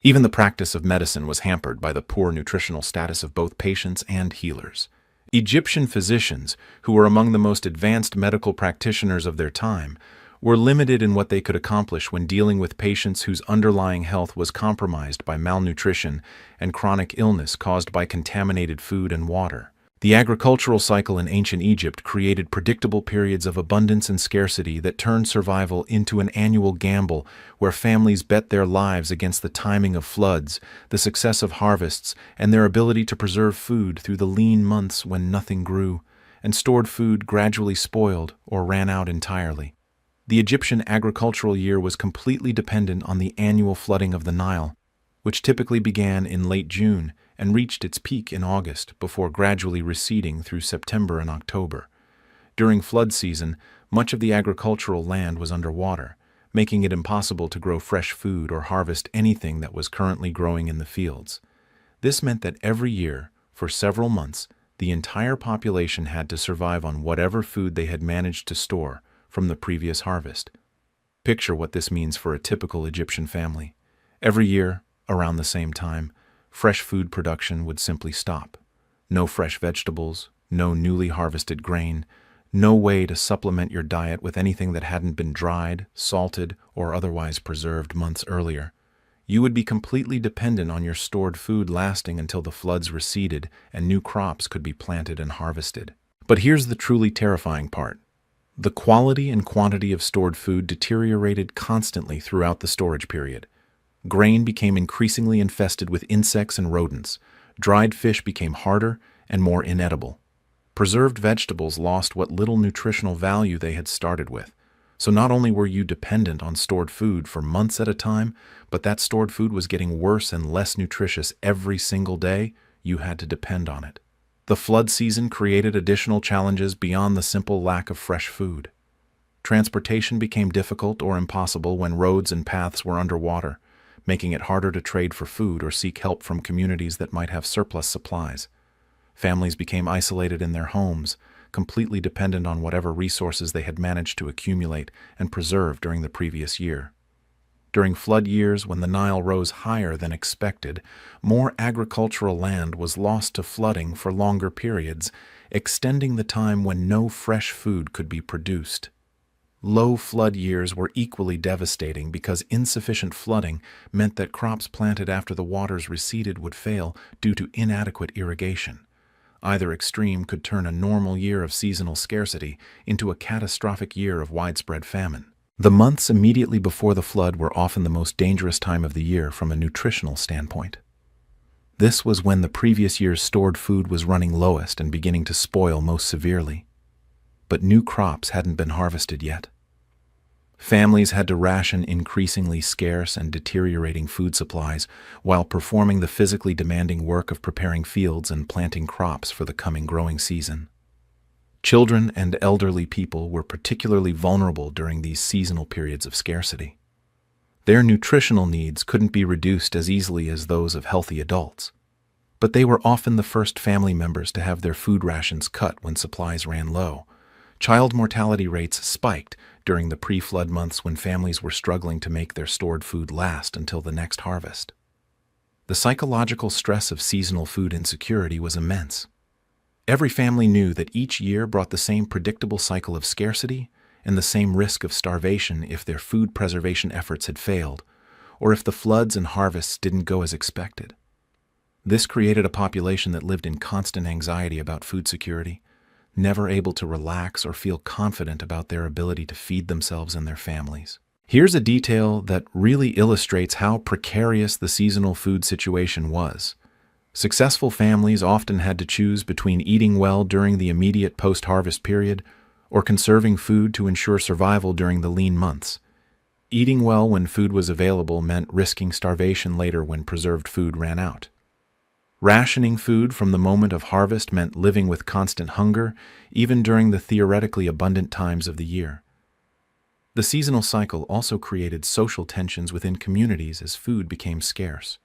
Even the practice of medicine was hampered by the poor nutritional status of both patients and healers. Egyptian physicians, who were among the most advanced medical practitioners of their time, were limited in what they could accomplish when dealing with patients whose underlying health was compromised by malnutrition and chronic illness caused by contaminated food and water. The agricultural cycle in ancient Egypt created predictable periods of abundance and scarcity that turned survival into an annual gamble where families bet their lives against the timing of floods, the success of harvests, and their ability to preserve food through the lean months when nothing grew, and stored food gradually spoiled or ran out entirely. The Egyptian agricultural year was completely dependent on the annual flooding of the Nile, which typically began in late June and reached its peak in August before gradually receding through September and October. During flood season, much of the agricultural land was underwater, making it impossible to grow fresh food or harvest anything that was currently growing in the fields. This meant that every year, for several months, the entire population had to survive on whatever food they had managed to store from the previous harvest. Picture what this means for a typical Egyptian family. Every year, around the same time, fresh food production would simply stop. No fresh vegetables, no newly harvested grain, no way to supplement your diet with anything that hadn't been dried, salted, or otherwise preserved months earlier. You would be completely dependent on your stored food lasting until the floods receded and new crops could be planted and harvested. But here's the truly terrifying part. The quality and quantity of stored food deteriorated constantly throughout the storage period. Grain became increasingly infested with insects and rodents. Dried fish became harder and more inedible. Preserved vegetables lost what little nutritional value they had started with. So not only were you dependent on stored food for months at a time, but that stored food was getting worse and less nutritious every single day. You had to depend on it. The flood season created additional challenges beyond the simple lack of fresh food. Transportation became difficult or impossible when roads and paths were underwater, making it harder to trade for food or seek help from communities that might have surplus supplies. Families became isolated in their homes, completely dependent on whatever resources they had managed to accumulate and preserve during the previous year. During flood years, when the Nile rose higher than expected, more agricultural land was lost to flooding for longer periods, extending the time when no fresh food could be produced. Low flood years were equally devastating because insufficient flooding meant that crops planted after the waters receded would fail due to inadequate irrigation. Either extreme could turn a normal year of seasonal scarcity into a catastrophic year of widespread famine. The months immediately before the flood were often the most dangerous time of the year from a nutritional standpoint. This was when the previous year's stored food was running lowest and beginning to spoil most severely. But new crops hadn't been harvested yet. Families had to ration increasingly scarce and deteriorating food supplies while performing the physically demanding work of preparing fields and planting crops for the coming growing season. Children and elderly people were particularly vulnerable during these seasonal periods of scarcity. Their nutritional needs couldn't be reduced as easily as those of healthy adults, but they were often the first family members to have their food rations cut when supplies ran low. Child mortality rates spiked during the pre-flood months when families were struggling to make their stored food last until the next harvest. The psychological stress of seasonal food insecurity was immense. Every family knew that each year brought the same predictable cycle of scarcity and the same risk of starvation if their food preservation efforts had failed, or if the floods and harvests didn't go as expected. This created a population that lived in constant anxiety about food security, never able to relax or feel confident about their ability to feed themselves and their families. Here's a detail that really illustrates how precarious the seasonal food situation was. Successful families often had to choose between eating well during the immediate post-harvest period or conserving food to ensure survival during the lean months. Eating well when food was available meant risking starvation later when preserved food ran out. Rationing food from the moment of harvest meant living with constant hunger, even during the theoretically abundant times of the year. The seasonal cycle also created social tensions within communities as food became scarce.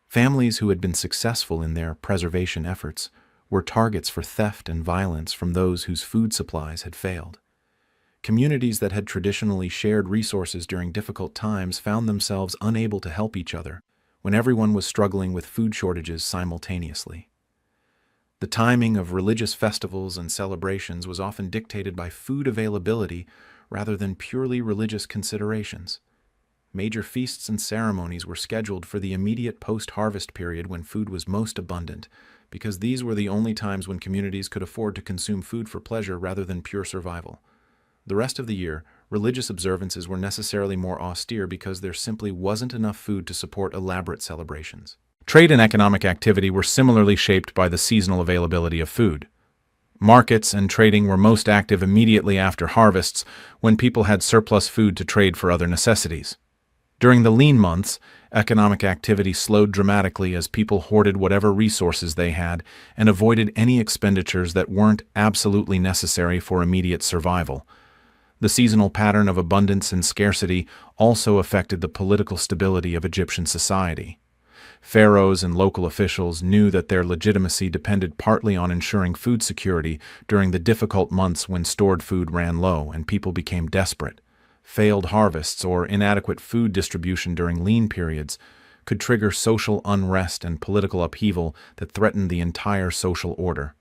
Families who had been successful in their preservation efforts were targets for theft and violence from those whose food supplies had failed. Communities that had traditionally shared resources during difficult times found themselves unable to help each other when everyone was struggling with food shortages simultaneously. The timing of religious festivals and celebrations was often dictated by food availability rather than purely religious considerations. Major feasts and ceremonies were scheduled for the immediate post-harvest period when food was most abundant, because these were the only times when communities could afford to consume food for pleasure rather than pure survival. The rest of the year, religious observances were necessarily more austere because there simply wasn't enough food to support elaborate celebrations. Trade and economic activity were similarly shaped by the seasonal availability of food. Markets and trading were most active immediately after harvests, when people had surplus food to trade for other necessities. During the lean months, economic activity slowed dramatically as people hoarded whatever resources they had and avoided any expenditures that weren't absolutely necessary for immediate survival. The seasonal pattern of abundance and scarcity also affected the political stability of Egyptian society. Pharaohs and local officials knew that their legitimacy depended partly on ensuring food security during the difficult months when stored food ran low and people became desperate. Failed harvests or inadequate food distribution during lean periods could trigger social unrest and political upheaval that threatened the entire social order.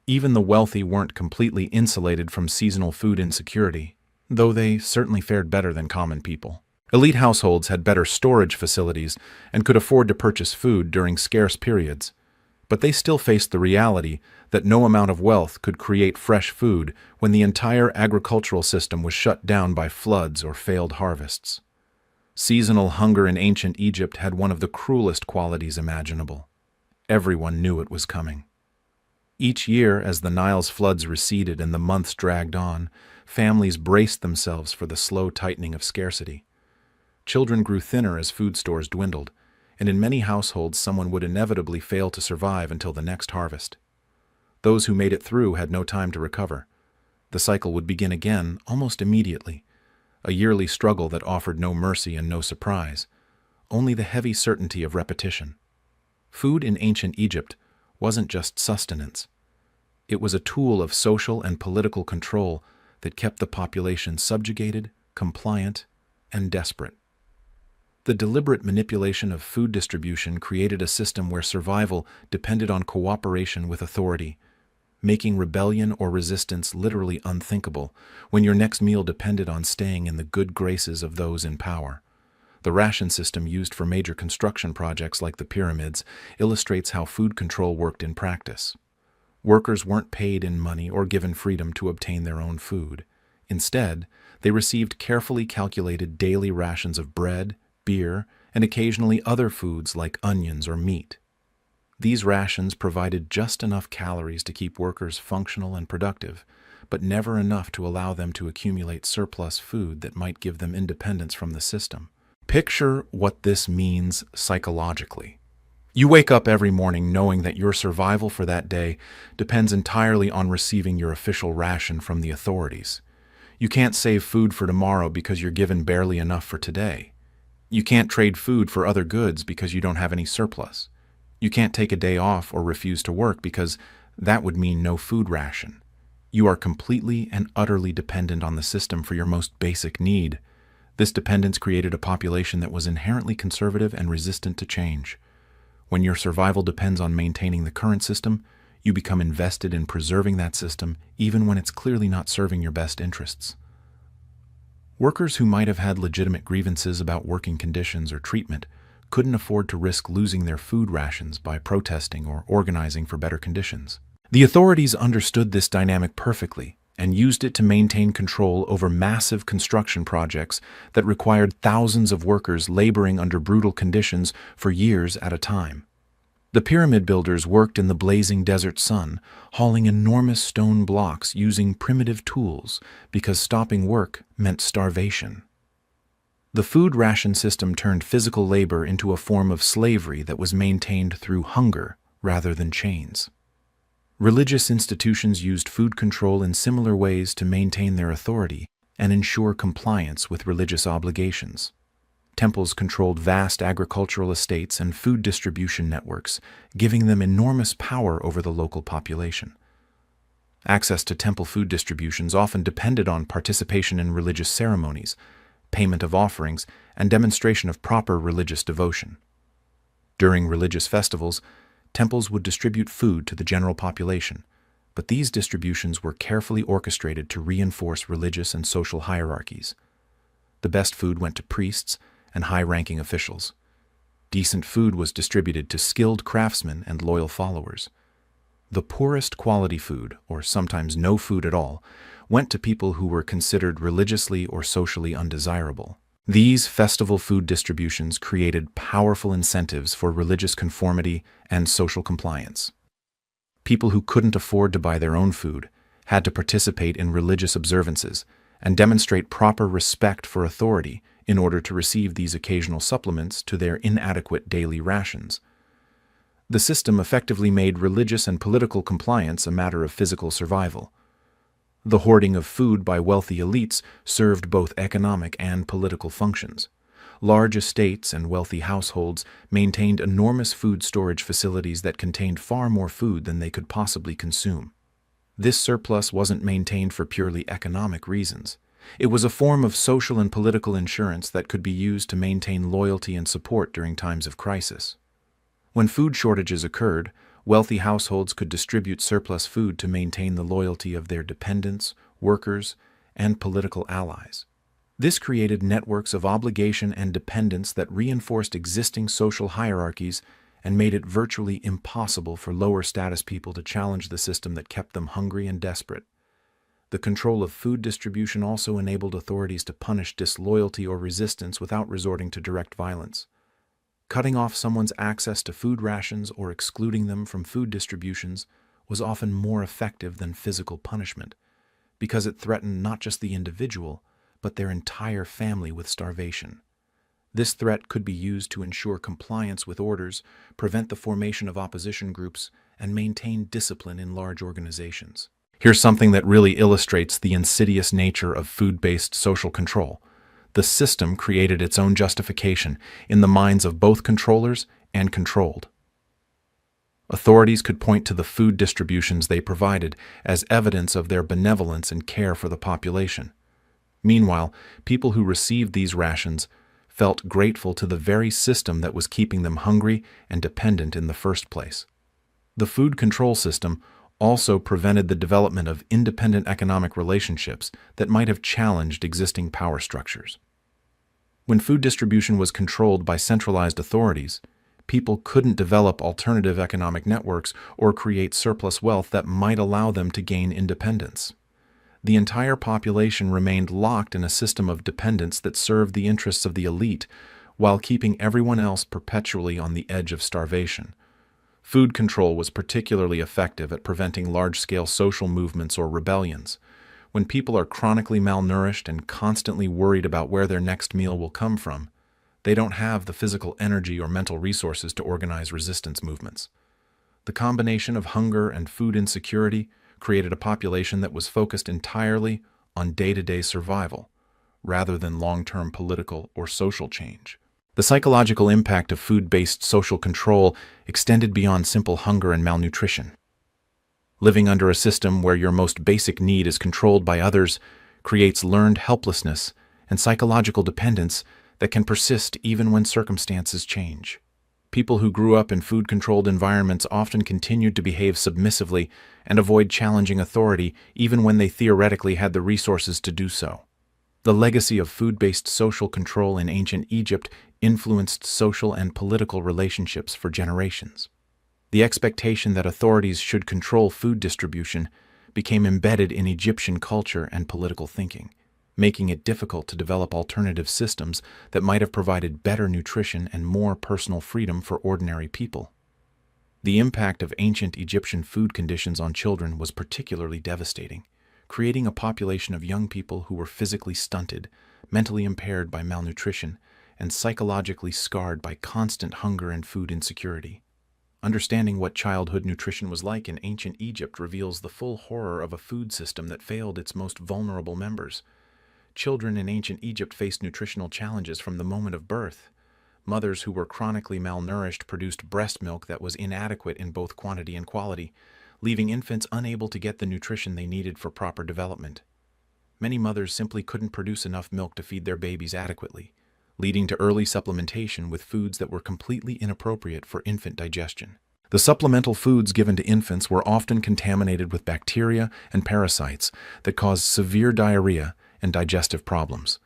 Even the wealthy weren't completely insulated from seasonal food insecurity, though they certainly fared better than common people. Elite households had better storage facilities and could afford to purchase food during scarce periods, but they still faced the reality that no amount of wealth could create fresh food when the entire agricultural system was shut down by floods or failed harvests. Seasonal hunger in ancient Egypt had one of the cruelest qualities imaginable. Everyone knew it was coming. Each year, as the Nile's floods receded and the months dragged on, families braced themselves for the slow tightening of scarcity. Children grew thinner as food stores dwindled, and in many households someone would inevitably fail to survive until the next harvest. Those who made it through had no time to recover. The cycle would begin again almost immediately, a yearly struggle that offered no mercy and no surprise, only the heavy certainty of repetition. Food in ancient Egypt wasn't just sustenance. It was a tool of social and political control that kept the population subjugated, compliant, and desperate. The deliberate manipulation of food distribution created a system where survival depended on cooperation with authority, making rebellion or resistance literally unthinkable when your next meal depended on staying in the good graces of those in power. The ration system used for major construction projects like the pyramids illustrates how food control worked in practice. Workers weren't paid in money or given freedom to obtain their own food. Instead, they received carefully calculated daily rations of bread, beer, and occasionally other foods like onions or meat. These rations provided just enough calories to keep workers functional and productive, but never enough to allow them to accumulate surplus food that might give them independence from the system. Picture what this means psychologically. You wake up every morning knowing that your survival for that day depends entirely on receiving your official ration from the authorities. You can't save food for tomorrow because you're given barely enough for today. You can't trade food for other goods because you don't have any surplus. You can't take a day off or refuse to work because that would mean no food ration. You are completely and utterly dependent on the system for your most basic need. This dependence created a population that was inherently conservative and resistant to change. When your survival depends on maintaining the current system, you become invested in preserving that system even when it's clearly not serving your best interests. Workers who might have had legitimate grievances about working conditions or treatment couldn't afford to risk losing their food rations by protesting or organizing for better conditions. The authorities understood this dynamic perfectly and used it to maintain control over massive construction projects that required thousands of workers laboring under brutal conditions for years at a time. The pyramid builders worked in the blazing desert sun, hauling enormous stone blocks using primitive tools because stopping work meant starvation. The food ration system turned physical labor into a form of slavery that was maintained through hunger rather than chains. Religious institutions used food control in similar ways to maintain their authority and ensure compliance with religious obligations. Temples controlled vast agricultural estates and food distribution networks, giving them enormous power over the local population. Access to temple food distributions often depended on participation in religious ceremonies, payment of offerings, and demonstration of proper religious devotion. During religious festivals, temples would distribute food to the general population, but these distributions were carefully orchestrated to reinforce religious and social hierarchies. The best food went to priests and high-ranking officials. Decent food was distributed to skilled craftsmen and loyal followers. The poorest quality food, or sometimes no food at all, went to people who were considered religiously or socially undesirable. These festival food distributions created powerful incentives for religious conformity and social compliance. People who couldn't afford to buy their own food had to participate in religious observances and demonstrate proper respect for authority in order to receive these occasional supplements to their inadequate daily rations. The system effectively made religious and political compliance a matter of physical survival. The hoarding of food by wealthy elites served both economic and political functions. Large estates and wealthy households maintained enormous food storage facilities that contained far more food than they could possibly consume. This surplus wasn't maintained for purely economic reasons. It was a form of social and political insurance that could be used to maintain loyalty and support during times of crisis. When food shortages occurred, wealthy households could distribute surplus food to maintain the loyalty of their dependents, workers, and political allies. This created networks of obligation and dependence that reinforced existing social hierarchies and made it virtually impossible for lower status people to challenge the system that kept them hungry and desperate. The control of food distribution also enabled authorities to punish disloyalty or resistance without resorting to direct violence. Cutting off someone's access to food rations or excluding them from food distributions was often more effective than physical punishment, because it threatened not just the individual, but their entire family with starvation. This threat could be used to ensure compliance with orders, prevent the formation of opposition groups, and maintain discipline in large organizations. Here's something that really illustrates the insidious nature of food-based social control. The system created its own justification in the minds of both controllers and controlled. Authorities could point to the food distributions they provided as evidence of their benevolence and care for the population. Meanwhile, people who received these rations felt grateful to the very system that was keeping them hungry and dependent in the first place. The food control system also prevented the development of independent economic relationships that might have challenged existing power structures. When food distribution was controlled by centralized authorities, people couldn't develop alternative economic networks or create surplus wealth that might allow them to gain independence. The entire population remained locked in a system of dependence that served the interests of the elite while keeping everyone else perpetually on the edge of starvation. Food control was particularly effective at preventing large-scale social movements or rebellions. When people are chronically malnourished and constantly worried about where their next meal will come from, they don't have the physical energy or mental resources to organize resistance movements. The combination of hunger and food insecurity created a population that was focused entirely on day-to-day survival, rather than long-term political or social change. The psychological impact of food-based social control extended beyond simple hunger and malnutrition. Living under a system where your most basic need is controlled by others creates learned helplessness and psychological dependence that can persist even when circumstances change. People who grew up in food-controlled environments often continued to behave submissively and avoid challenging authority even when they theoretically had the resources to do so. The legacy of food-based social control in ancient Egypt influenced social and political relationships for generations. The expectation that authorities should control food distribution became embedded in Egyptian culture and political thinking, making it difficult to develop alternative systems that might have provided better nutrition and more personal freedom for ordinary people. The impact of ancient Egyptian food conditions on children was particularly devastating, creating a population of young people who were physically stunted, mentally impaired by malnutrition, and psychologically scarred by constant hunger and food insecurity. Understanding what childhood nutrition was like in ancient Egypt reveals the full horror of a food system that failed its most vulnerable members. Children in ancient Egypt faced nutritional challenges from the moment of birth. Mothers who were chronically malnourished produced breast milk that was inadequate in both quantity and quality, leaving infants unable to get the nutrition they needed for proper development. Many mothers simply couldn't produce enough milk to feed their babies adequately, leading to early supplementation with foods that were completely inappropriate for infant digestion. The supplemental foods given to infants were often contaminated with bacteria and parasites that caused severe diarrhea and digestive problems.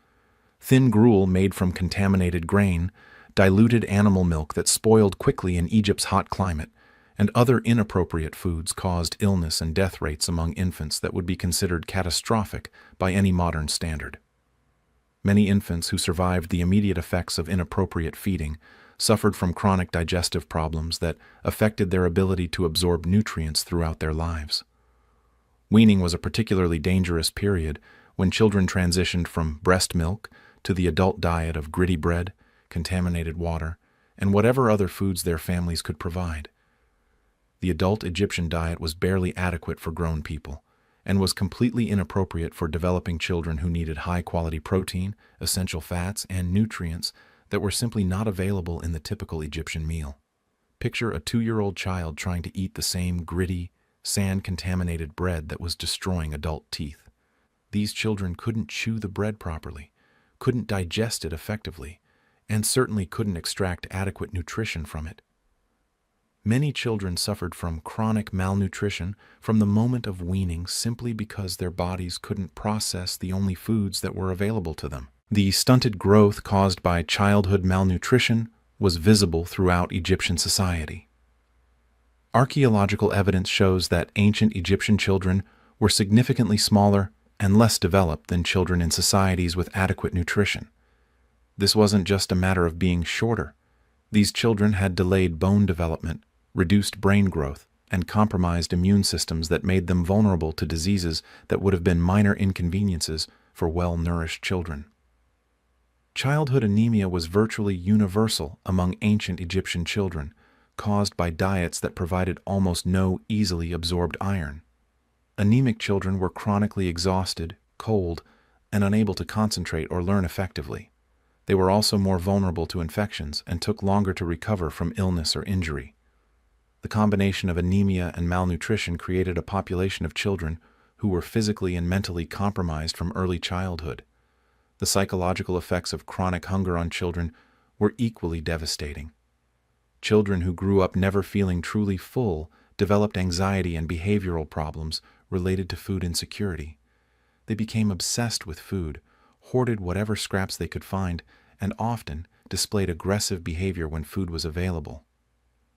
Thin gruel made from contaminated grain, diluted animal milk that spoiled quickly in Egypt's hot climate, and other inappropriate foods caused illness and death rates among infants that would be considered catastrophic by any modern standard. Many infants who survived the immediate effects of inappropriate feeding suffered from chronic digestive problems that affected their ability to absorb nutrients throughout their lives. Weaning was a particularly dangerous period when children transitioned from breast milk to the adult diet of gritty bread, contaminated water, and whatever other foods their families could provide. The adult Egyptian diet was barely adequate for grown people and was completely inappropriate for developing children who needed high-quality protein, essential fats, and nutrients that were simply not available in the typical Egyptian meal. Picture a 2-year-old child trying to eat the same gritty, sand-contaminated bread that was destroying adult teeth. These children couldn't chew the bread properly, couldn't digest it effectively, and certainly couldn't extract adequate nutrition from it. Many children suffered from chronic malnutrition from the moment of weaning simply because their bodies couldn't process the only foods that were available to them. The stunted growth caused by childhood malnutrition was visible throughout Egyptian society. Archaeological evidence shows that ancient Egyptian children were significantly smaller and less developed than children in societies with adequate nutrition. This wasn't just a matter of being shorter. These children had delayed bone development, reduced brain growth, and compromised immune systems that made them vulnerable to diseases that would have been minor inconveniences for well-nourished children. Childhood anemia was virtually universal among ancient Egyptian children, caused by diets that provided almost no easily absorbed iron. Anemic children were chronically exhausted, cold, and unable to concentrate or learn effectively. They were also more vulnerable to infections and took longer to recover from illness or injury. The combination of anemia and malnutrition created a population of children who were physically and mentally compromised from early childhood. The psychological effects of chronic hunger on children were equally devastating. Children who grew up never feeling truly full developed anxiety and behavioral problems related to food insecurity. They became obsessed with food, hoarded whatever scraps they could find, and often displayed aggressive behavior when food was available.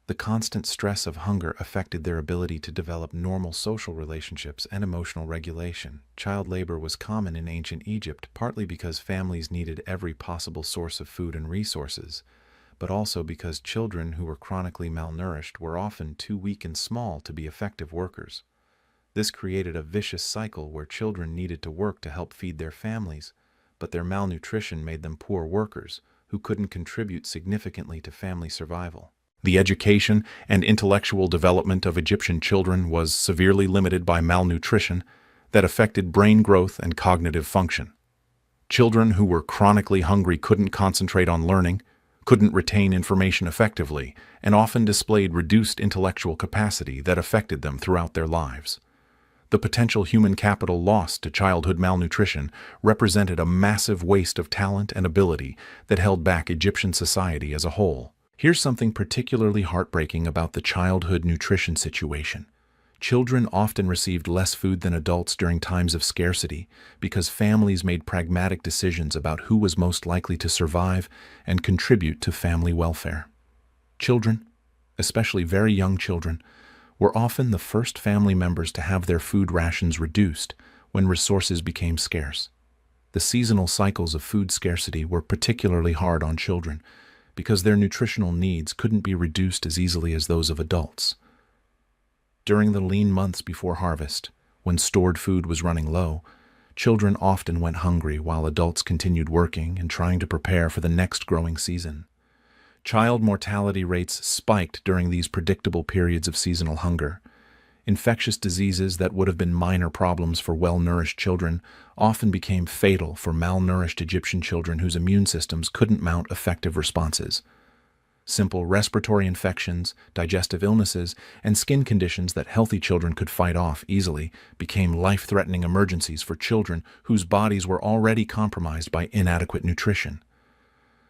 The constant stress of hunger affected their ability to develop normal social relationships and emotional regulation. Child labor was common in ancient Egypt, partly because families needed every possible source of food and resources, but also because children who were chronically malnourished were often too weak and small to be effective workers. This created a vicious cycle where children needed to work to help feed their families, but their malnutrition made them poor workers who couldn't contribute significantly to family survival. The education and intellectual development of Egyptian children was severely limited by malnutrition that affected brain growth and cognitive function. Children who were chronically hungry couldn't concentrate on learning, couldn't retain information effectively, and often displayed reduced intellectual capacity that affected them throughout their lives. The potential human capital lost to childhood malnutrition represented a massive waste of talent and ability that held back Egyptian society as a whole. Here's something particularly heartbreaking about the childhood nutrition situation. Children often received less food than adults during times of scarcity because families made pragmatic decisions about who was most likely to survive and contribute to family welfare. Children, especially very young children, were often the first family members to have their food rations reduced when resources became scarce. The seasonal cycles of food scarcity were particularly hard on children, because their nutritional needs couldn't be reduced as easily as those of adults. During the lean months before harvest, when stored food was running low, children often went hungry while adults continued working and trying to prepare for the next growing season. Child mortality rates spiked during these predictable periods of seasonal hunger. Infectious diseases that would have been minor problems for well-nourished children often became fatal for malnourished Egyptian children whose immune systems couldn't mount effective responses. Simple respiratory infections, digestive illnesses, and skin conditions that healthy children could fight off easily became life-threatening emergencies for children whose bodies were already compromised by inadequate nutrition.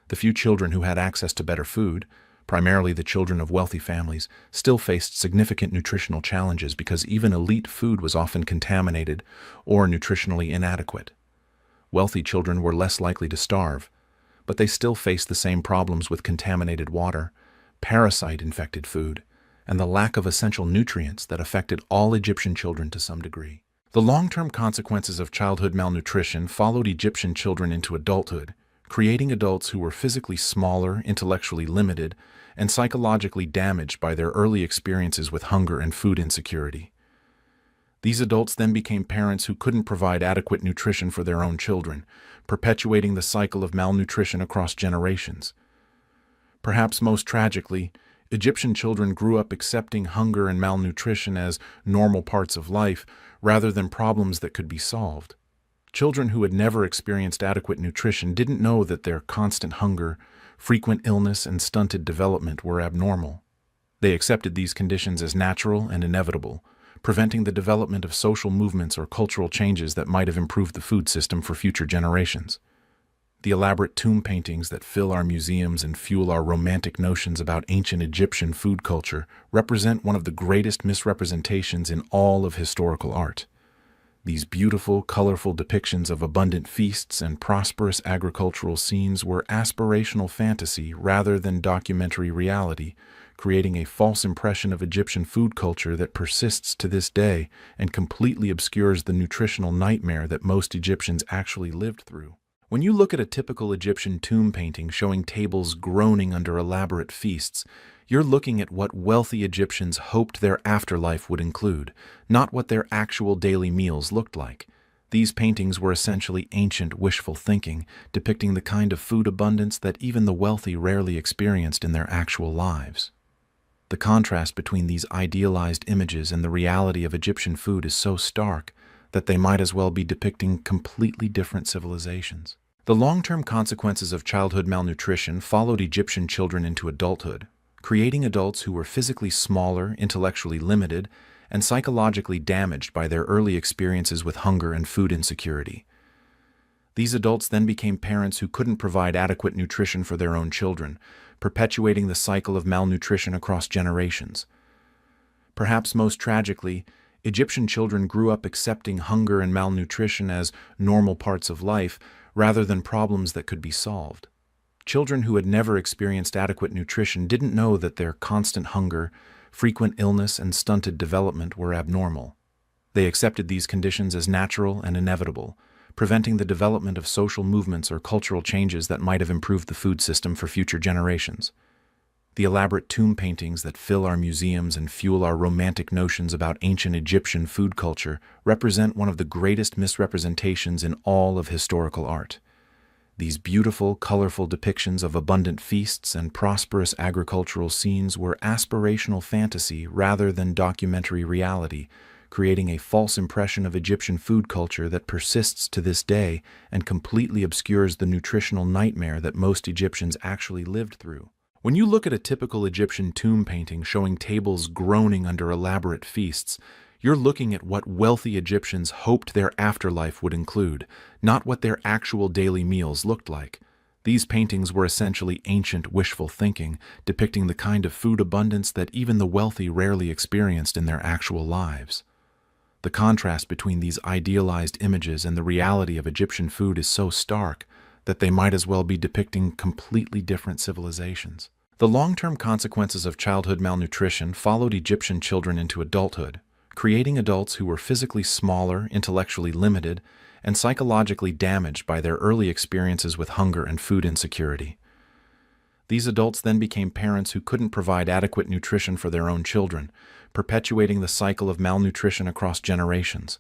The few children who had access to better food, primarily the children of wealthy families, still faced significant nutritional challenges because even elite food was often contaminated or nutritionally inadequate. Wealthy children were less likely to starve, but they still faced the same problems with contaminated water, parasite-infected food, and the lack of essential nutrients that affected all Egyptian children to some degree. The long-term consequences of childhood malnutrition followed Egyptian children into adulthood, creating adults who were physically smaller, intellectually limited, and psychologically damaged by their early experiences with hunger and food insecurity. These adults then became parents who couldn't provide adequate nutrition for their own children, perpetuating the cycle of malnutrition across generations. Perhaps most tragically, Egyptian children grew up accepting hunger and malnutrition as normal parts of life rather than problems that could be solved. Children who had never experienced adequate nutrition didn't know that their constant hunger, frequent illness, and stunted development were abnormal. They accepted these conditions as natural and inevitable, preventing the development of social movements or cultural changes that might have improved the food system for future generations. The elaborate tomb paintings that fill our museums and fuel our romantic notions about ancient Egyptian food culture represent one of the greatest misrepresentations in all of historical art. These beautiful, colorful depictions of abundant feasts and prosperous agricultural scenes were aspirational fantasy rather than documentary reality, creating a false impression of Egyptian food culture that persists to this day and completely obscures the nutritional nightmare that most Egyptians actually lived through. When you look at a typical Egyptian tomb painting showing tables groaning under elaborate feasts, you're looking at what wealthy Egyptians hoped their afterlife would include, not what their actual daily meals looked like. These paintings were essentially ancient wishful thinking, depicting the kind of food abundance that even the wealthy rarely experienced in their actual lives. The contrast between these idealized images and the reality of Egyptian food is so stark that they might as well be depicting completely different civilizations. The long-term consequences of childhood malnutrition followed Egyptian children into adulthood, creating adults who were physically smaller, intellectually limited, and psychologically damaged by their early experiences with hunger and food insecurity. These adults then became parents who couldn't provide adequate nutrition for their own children, perpetuating the cycle of malnutrition across generations. Perhaps most tragically, Egyptian children grew up accepting hunger and malnutrition as normal parts of life rather than problems that could be solved. Children who had never experienced adequate nutrition didn't know that their constant hunger, frequent illness, and stunted development were abnormal. They accepted these conditions as natural and inevitable, preventing the development of social movements or cultural changes that might have improved the food system for future generations. The elaborate tomb paintings that fill our museums and fuel our romantic notions about ancient Egyptian food culture represent one of the greatest misrepresentations in all of historical art. These beautiful, colorful depictions of abundant feasts and prosperous agricultural scenes were aspirational fantasy rather than documentary reality, creating a false impression of Egyptian food culture that persists to this day and completely obscures the nutritional nightmare that most Egyptians actually lived through. When you look at a typical Egyptian tomb painting showing tables groaning under elaborate feasts, you're looking at what wealthy Egyptians hoped their afterlife would include, not what their actual daily meals looked like. These paintings were essentially ancient wishful thinking, depicting the kind of food abundance that even the wealthy rarely experienced in their actual lives. The contrast between these idealized images and the reality of Egyptian food is so stark that they might as well be depicting completely different civilizations. The long-term consequences of childhood malnutrition followed Egyptian children into adulthood, creating adults who were physically smaller, intellectually limited, and psychologically damaged by their early experiences with hunger and food insecurity. These adults then became parents who couldn't provide adequate nutrition for their own children, perpetuating the cycle of malnutrition across generations.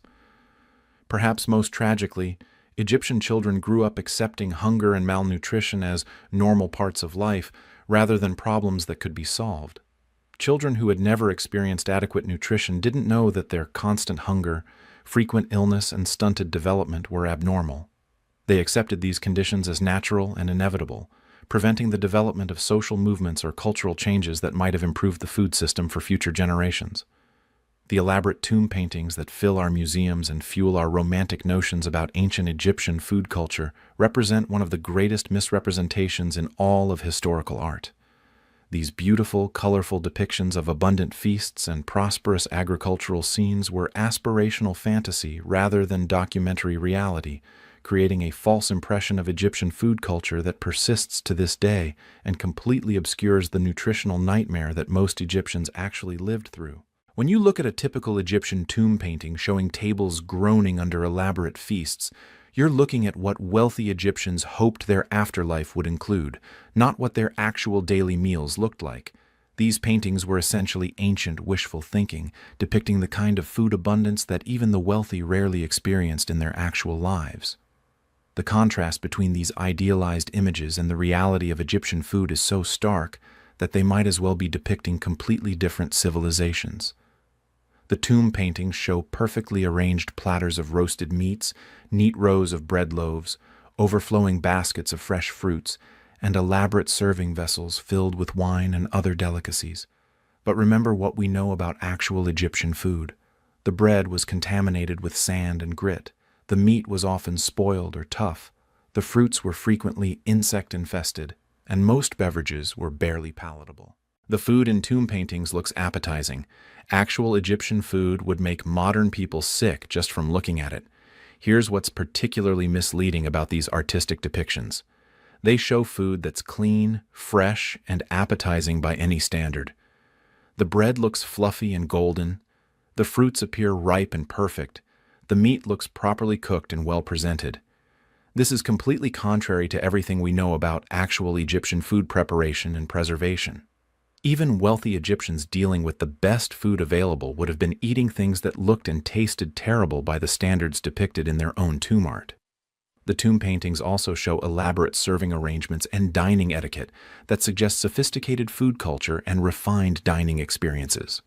Perhaps most tragically, Egyptian children grew up accepting hunger and malnutrition as normal parts of life rather than problems that could be solved. Children who had never experienced adequate nutrition didn't know that their constant hunger, frequent illness, and stunted development were abnormal. They accepted these conditions as natural and inevitable, preventing the development of social movements or cultural changes that might have improved the food system for future generations. The elaborate tomb paintings that fill our museums and fuel our romantic notions about ancient Egyptian food culture represent one of the greatest misrepresentations in all of historical art. These beautiful, colorful depictions of abundant feasts and prosperous agricultural scenes were aspirational fantasy rather than documentary reality, creating a false impression of Egyptian food culture that persists to this day and completely obscures the nutritional nightmare that most Egyptians actually lived through. When you look at a typical Egyptian tomb painting showing tables groaning under elaborate feasts, you're looking at what wealthy Egyptians hoped their afterlife would include, not what their actual daily meals looked like. These paintings were essentially ancient wishful thinking, depicting the kind of food abundance that even the wealthy rarely experienced in their actual lives. The contrast between these idealized images and the reality of Egyptian food is so stark that they might as well be depicting completely different civilizations. The tomb paintings show perfectly arranged platters of roasted meats, neat rows of bread loaves, overflowing baskets of fresh fruits, and elaborate serving vessels filled with wine and other delicacies. But remember what we know about actual Egyptian food. The bread was contaminated with sand and grit. The meat was often spoiled or tough. The fruits were frequently insect-infested, and most beverages were barely palatable. The food in tomb paintings looks appetizing. Actual Egyptian food would make modern people sick just from looking at it. Here's what's particularly misleading about these artistic depictions. They show food that's clean, fresh, and appetizing by any standard. The bread looks fluffy and golden. The fruits appear ripe and perfect. The meat looks properly cooked and well presented. This is completely contrary to everything we know about actual Egyptian food preparation and preservation. Even wealthy Egyptians dealing with the best food available would have been eating things that looked and tasted terrible by the standards depicted in their own tomb art. The tomb paintings also show elaborate serving arrangements and dining etiquette that suggest sophisticated food culture and refined dining experiences.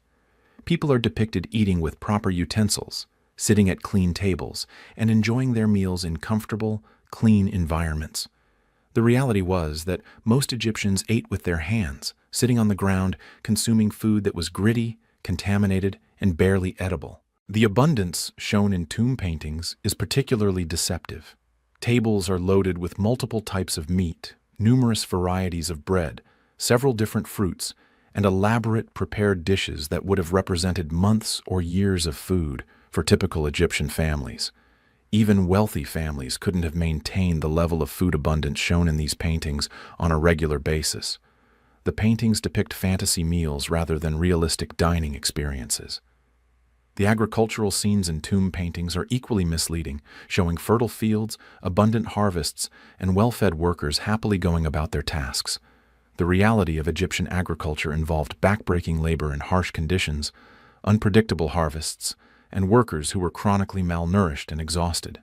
People are depicted eating with proper utensils, sitting at clean tables, and enjoying their meals in comfortable, clean environments. The reality was that most Egyptians ate with their hands, sitting on the ground, consuming food that was gritty, contaminated, and barely edible. The abundance shown in tomb paintings is particularly deceptive. Tables are loaded with multiple types of meat, numerous varieties of bread, several different fruits, and elaborate prepared dishes that would have represented months or years of food for typical Egyptian families. Even wealthy families couldn't have maintained the level of food abundance shown in these paintings on a regular basis. The paintings depict fantasy meals rather than realistic dining experiences. The agricultural scenes in tomb paintings are equally misleading, showing fertile fields, abundant harvests, and well-fed workers happily going about their tasks. The reality of Egyptian agriculture involved backbreaking labor in harsh conditions, unpredictable harvests, and workers who were chronically malnourished and exhausted.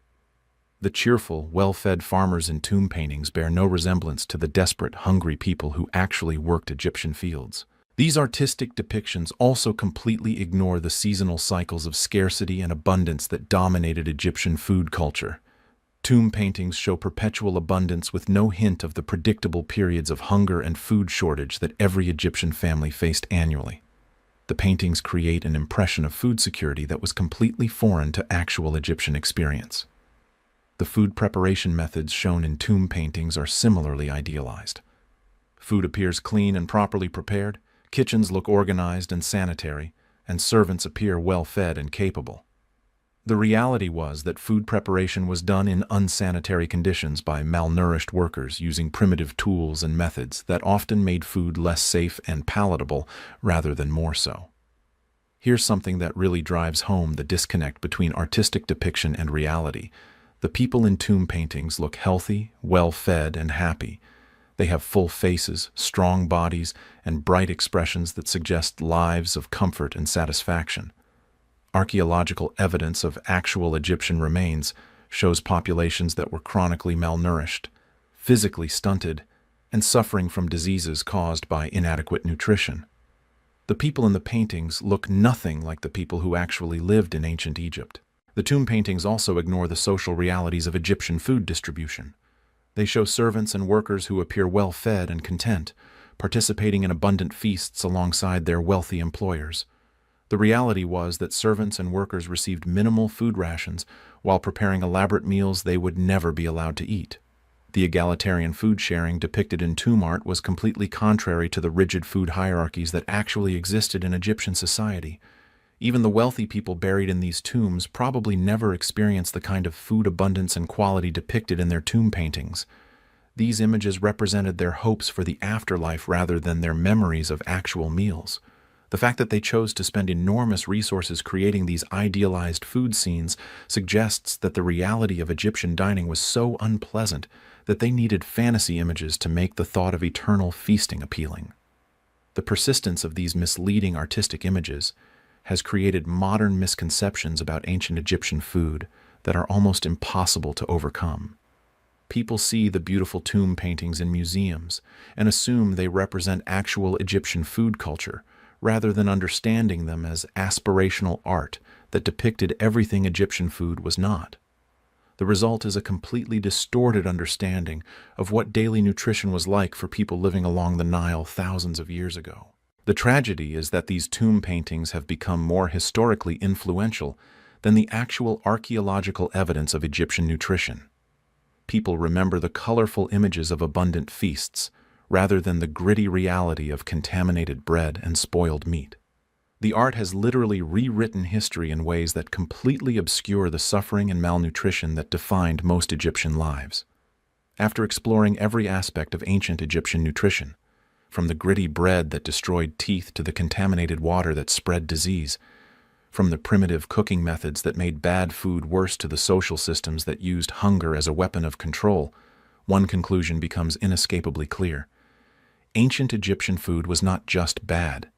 The cheerful, well-fed farmers in tomb paintings bear no resemblance to the desperate, hungry people who actually worked Egyptian fields. These artistic depictions also completely ignore the seasonal cycles of scarcity and abundance that dominated Egyptian food culture. Tomb paintings show perpetual abundance with no hint of the predictable periods of hunger and food shortage that every Egyptian family faced annually. The paintings create an impression of food security that was completely foreign to actual Egyptian experience. The food preparation methods shown in tomb paintings are similarly idealized. Food appears clean and properly prepared, kitchens look organized and sanitary, and servants appear well-fed and capable. The reality was that food preparation was done in unsanitary conditions by malnourished workers using primitive tools and methods that often made food less safe and palatable rather than more so. Here's something that really drives home the disconnect between artistic depiction and reality. The people in tomb paintings look healthy, well-fed, and happy. They have full faces, strong bodies, and bright expressions that suggest lives of comfort and satisfaction. Archaeological evidence of actual Egyptian remains shows populations that were chronically malnourished, physically stunted, and suffering from diseases caused by inadequate nutrition. The people in the paintings look nothing like the people who actually lived in ancient Egypt. The tomb paintings also ignore the social realities of Egyptian food distribution. They show servants and workers who appear well-fed and content, participating in abundant feasts alongside their wealthy employers. The reality was that servants and workers received minimal food rations while preparing elaborate meals they would never be allowed to eat. The egalitarian food sharing depicted in tomb art was completely contrary to the rigid food hierarchies that actually existed in Egyptian society. Even the wealthy people buried in these tombs probably never experienced the kind of food abundance and quality depicted in their tomb paintings. These images represented their hopes for the afterlife rather than their memories of actual meals. The fact that they chose to spend enormous resources creating these idealized food scenes suggests that the reality of Egyptian dining was so unpleasant that they needed fantasy images to make the thought of eternal feasting appealing. The persistence of these misleading artistic images has created modern misconceptions about ancient Egyptian food that are almost impossible to overcome. People see the beautiful tomb paintings in museums and assume they represent actual Egyptian food culture, rather than understanding them as aspirational art that depicted everything Egyptian food was not. The result is a completely distorted understanding of what daily nutrition was like for people living along the Nile thousands of years ago. The tragedy is that these tomb paintings have become more historically influential than the actual archaeological evidence of Egyptian nutrition. People remember the colorful images of abundant feasts, rather than the gritty reality of contaminated bread and spoiled meat. The art has literally rewritten history in ways that completely obscure the suffering and malnutrition that defined most Egyptian lives. After exploring every aspect of ancient Egyptian nutrition, from the gritty bread that destroyed teeth to the contaminated water that spread disease, from the primitive cooking methods that made bad food worse to the social systems that used hunger as a weapon of control, one conclusion becomes inescapably clear. Ancient Egyptian food was not just bad.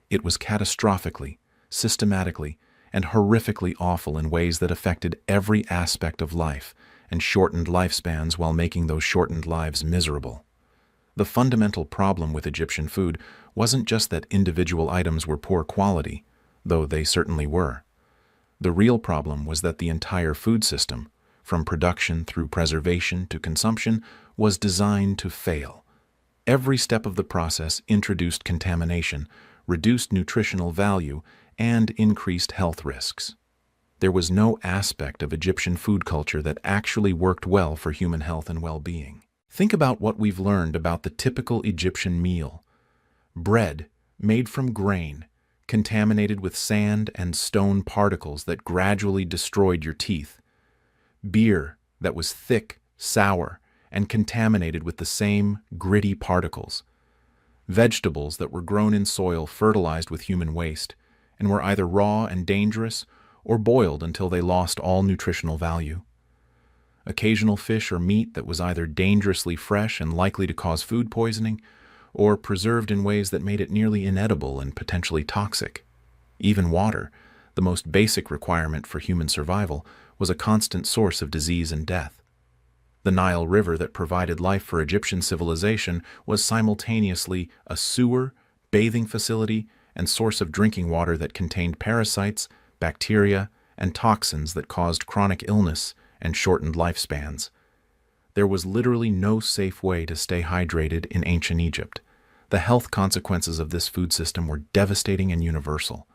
It was catastrophically, systematically, and horrifically awful in ways that affected every aspect of life and shortened lifespans while making those shortened lives miserable. The fundamental problem with Egyptian food wasn't just that individual items were poor quality, though they certainly were. The real problem was that the entire food system, from production through preservation to consumption, was designed to fail. Every step of the process introduced contamination, reduced nutritional value, and increased health risks. There was no aspect of Egyptian food culture that actually worked well for human health and well-being. Think about what we've learned about the typical Egyptian meal. Bread, made from grain, contaminated with sand and stone particles that gradually destroyed your teeth. Beer that was thick, sour, and contaminated with the same gritty particles. Vegetables that were grown in soil fertilized with human waste, and were either raw and dangerous or boiled until they lost all nutritional value. Occasional fish or meat that was either dangerously fresh and likely to cause food poisoning, or preserved in ways that made it nearly inedible and potentially toxic. Even water, the most basic requirement for human survival, was a constant source of disease and death. The Nile River that provided life for Egyptian civilization was simultaneously a sewer, bathing facility, and source of drinking water that contained parasites, bacteria, and toxins that caused chronic illness and shortened lifespans. There was literally no safe way to stay hydrated in ancient Egypt. The health consequences of this food system were devastating and universal.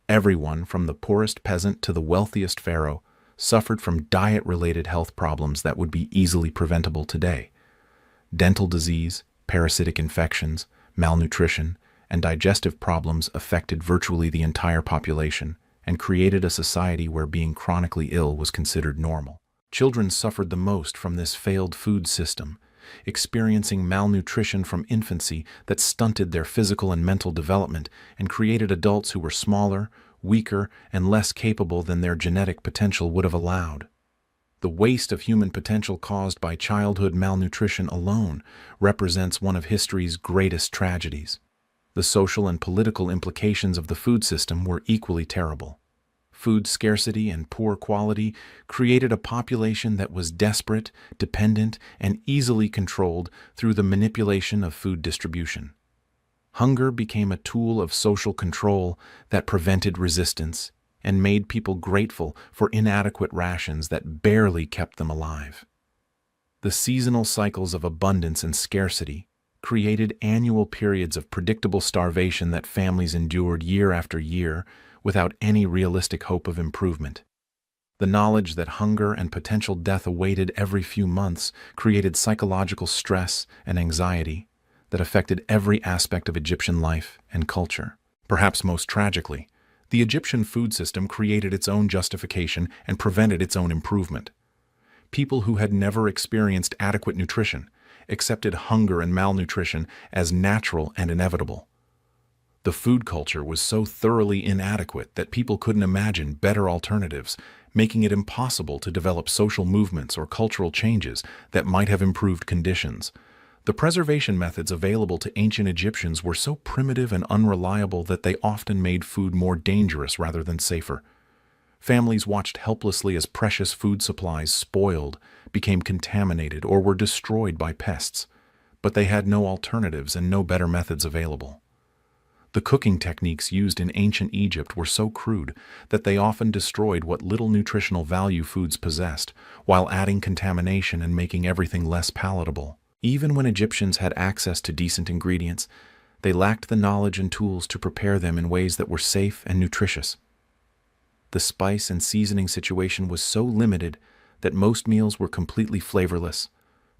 Everyone, from the poorest peasant to the wealthiest pharaoh, suffered from diet-related health problems that would be easily preventable today. Dental disease, parasitic infections, malnutrition, and digestive problems affected virtually the entire population and created a society where being chronically ill was considered normal. Children suffered the most from this failed food system, experiencing malnutrition from infancy that stunted their physical and mental development and created adults who were smaller, weaker, and less capable than their genetic potential would have allowed. The waste of human potential caused by childhood malnutrition alone represents one of history's greatest tragedies. The social and political implications of the food system were equally terrible. Food scarcity and poor quality created a population that was desperate, dependent, and easily controlled through the manipulation of food distribution. Hunger became a tool of social control that prevented resistance and made people grateful for inadequate rations that barely kept them alive. The seasonal cycles of abundance and scarcity, created annual periods of predictable starvation that families endured year after year without any realistic hope of improvement. The knowledge that hunger and potential death awaited every few months created psychological stress and anxiety that affected every aspect of Egyptian life and culture. Perhaps most tragically, the Egyptian food system created its own justification and prevented its own improvement. People who had never experienced adequate nutrition accepted hunger and malnutrition as natural and inevitable. The food culture was so thoroughly inadequate that people couldn't imagine better alternatives, making it impossible to develop social movements or cultural changes that might have improved conditions. The preservation methods available to ancient Egyptians were so primitive and unreliable that they often made food more dangerous rather than safer. Families watched helplessly as precious food supplies spoiled, became contaminated, or were destroyed by pests, but they had no alternatives and no better methods available. The cooking techniques used in ancient Egypt were so crude that they often destroyed what little nutritional value foods possessed, while adding contamination and making everything less palatable. Even when Egyptians had access to decent ingredients, they lacked the knowledge and tools to prepare them in ways that were safe and nutritious. The spice and seasoning situation was so limited that most meals were completely flavorless,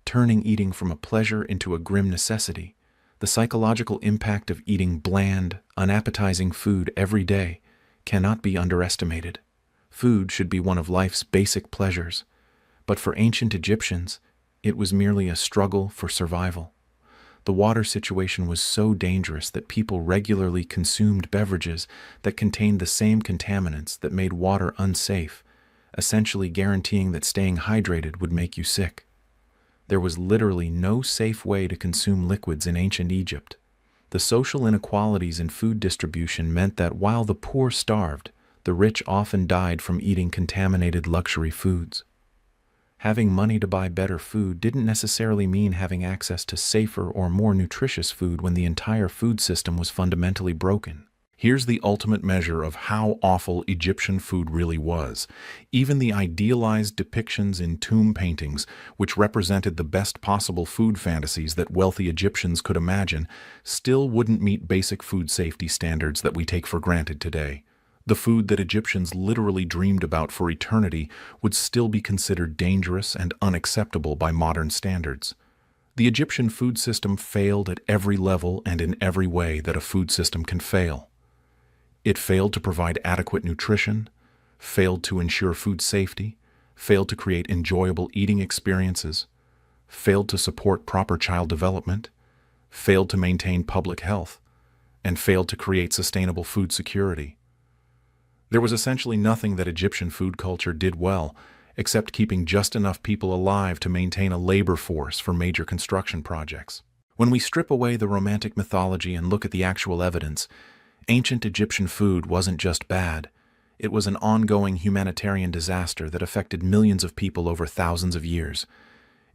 turning eating from a pleasure into a grim necessity. The psychological impact of eating bland, unappetizing food every day cannot be underestimated. Food should be one of life's basic pleasures, but for ancient Egyptians, it was merely a struggle for survival. The water situation was so dangerous that people regularly consumed beverages that contained the same contaminants that made water unsafe, essentially guaranteeing that staying hydrated would make you sick. There was literally no safe way to consume liquids in ancient Egypt. The social inequalities in food distribution meant that while the poor starved, the rich often died from eating contaminated luxury foods. Having money to buy better food didn't necessarily mean having access to safer or more nutritious food when the entire food system was fundamentally broken. Here's the ultimate measure of how awful Egyptian food really was. Even the idealized depictions in tomb paintings, which represented the best possible food fantasies that wealthy Egyptians could imagine, still wouldn't meet basic food safety standards that we take for granted today. The food that Egyptians literally dreamed about for eternity would still be considered dangerous and unacceptable by modern standards. The Egyptian food system failed at every level and in every way that a food system can fail. It failed to provide adequate nutrition, failed to ensure food safety, failed to create enjoyable eating experiences, failed to support proper child development, failed to maintain public health, and failed to create sustainable food security. There was essentially nothing that Egyptian food culture did well, except keeping just enough people alive to maintain a labor force for major construction projects. When we strip away the romantic mythology and look at the actual evidence, ancient Egyptian food wasn't just bad. It was an ongoing humanitarian disaster that affected millions of people over thousands of years.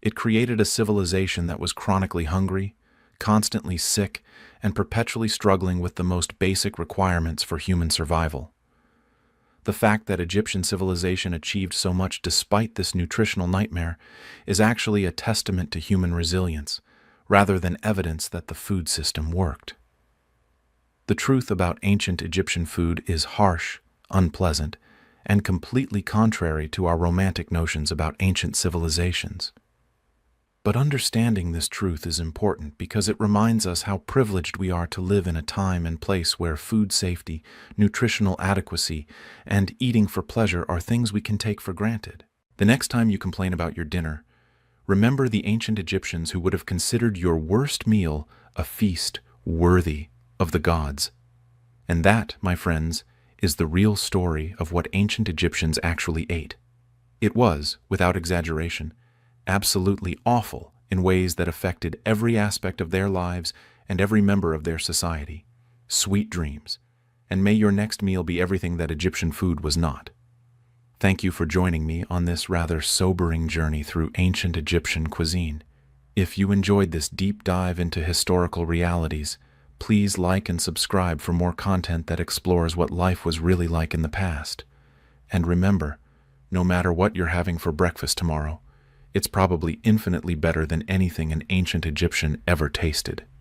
It created a civilization that was chronically hungry, constantly sick, and perpetually struggling with the most basic requirements for human survival. The fact that Egyptian civilization achieved so much despite this nutritional nightmare is actually a testament to human resilience, rather than evidence that the food system worked. The truth about ancient Egyptian food is harsh, unpleasant, and completely contrary to our romantic notions about ancient civilizations. But understanding this truth is important because it reminds us how privileged we are to live in a time and place where food safety, nutritional adequacy, and eating for pleasure are things we can take for granted. The next time you complain about your dinner, remember the ancient Egyptians who would have considered your worst meal a feast worthy of the gods. And that, my friends, is the real story of what ancient Egyptians actually ate. It was, without exaggeration, absolutely awful in ways that affected every aspect of their lives and every member of their society. Sweet dreams, and may your next meal be everything that Egyptian food was not. Thank you for joining me on this rather sobering journey through ancient Egyptian cuisine. If you enjoyed this deep dive into historical realities, please like and subscribe for more content that explores what life was really like in the past. And remember, no matter what you're having for breakfast tomorrow, It's probably infinitely better than anything an ancient Egyptian ever tasted.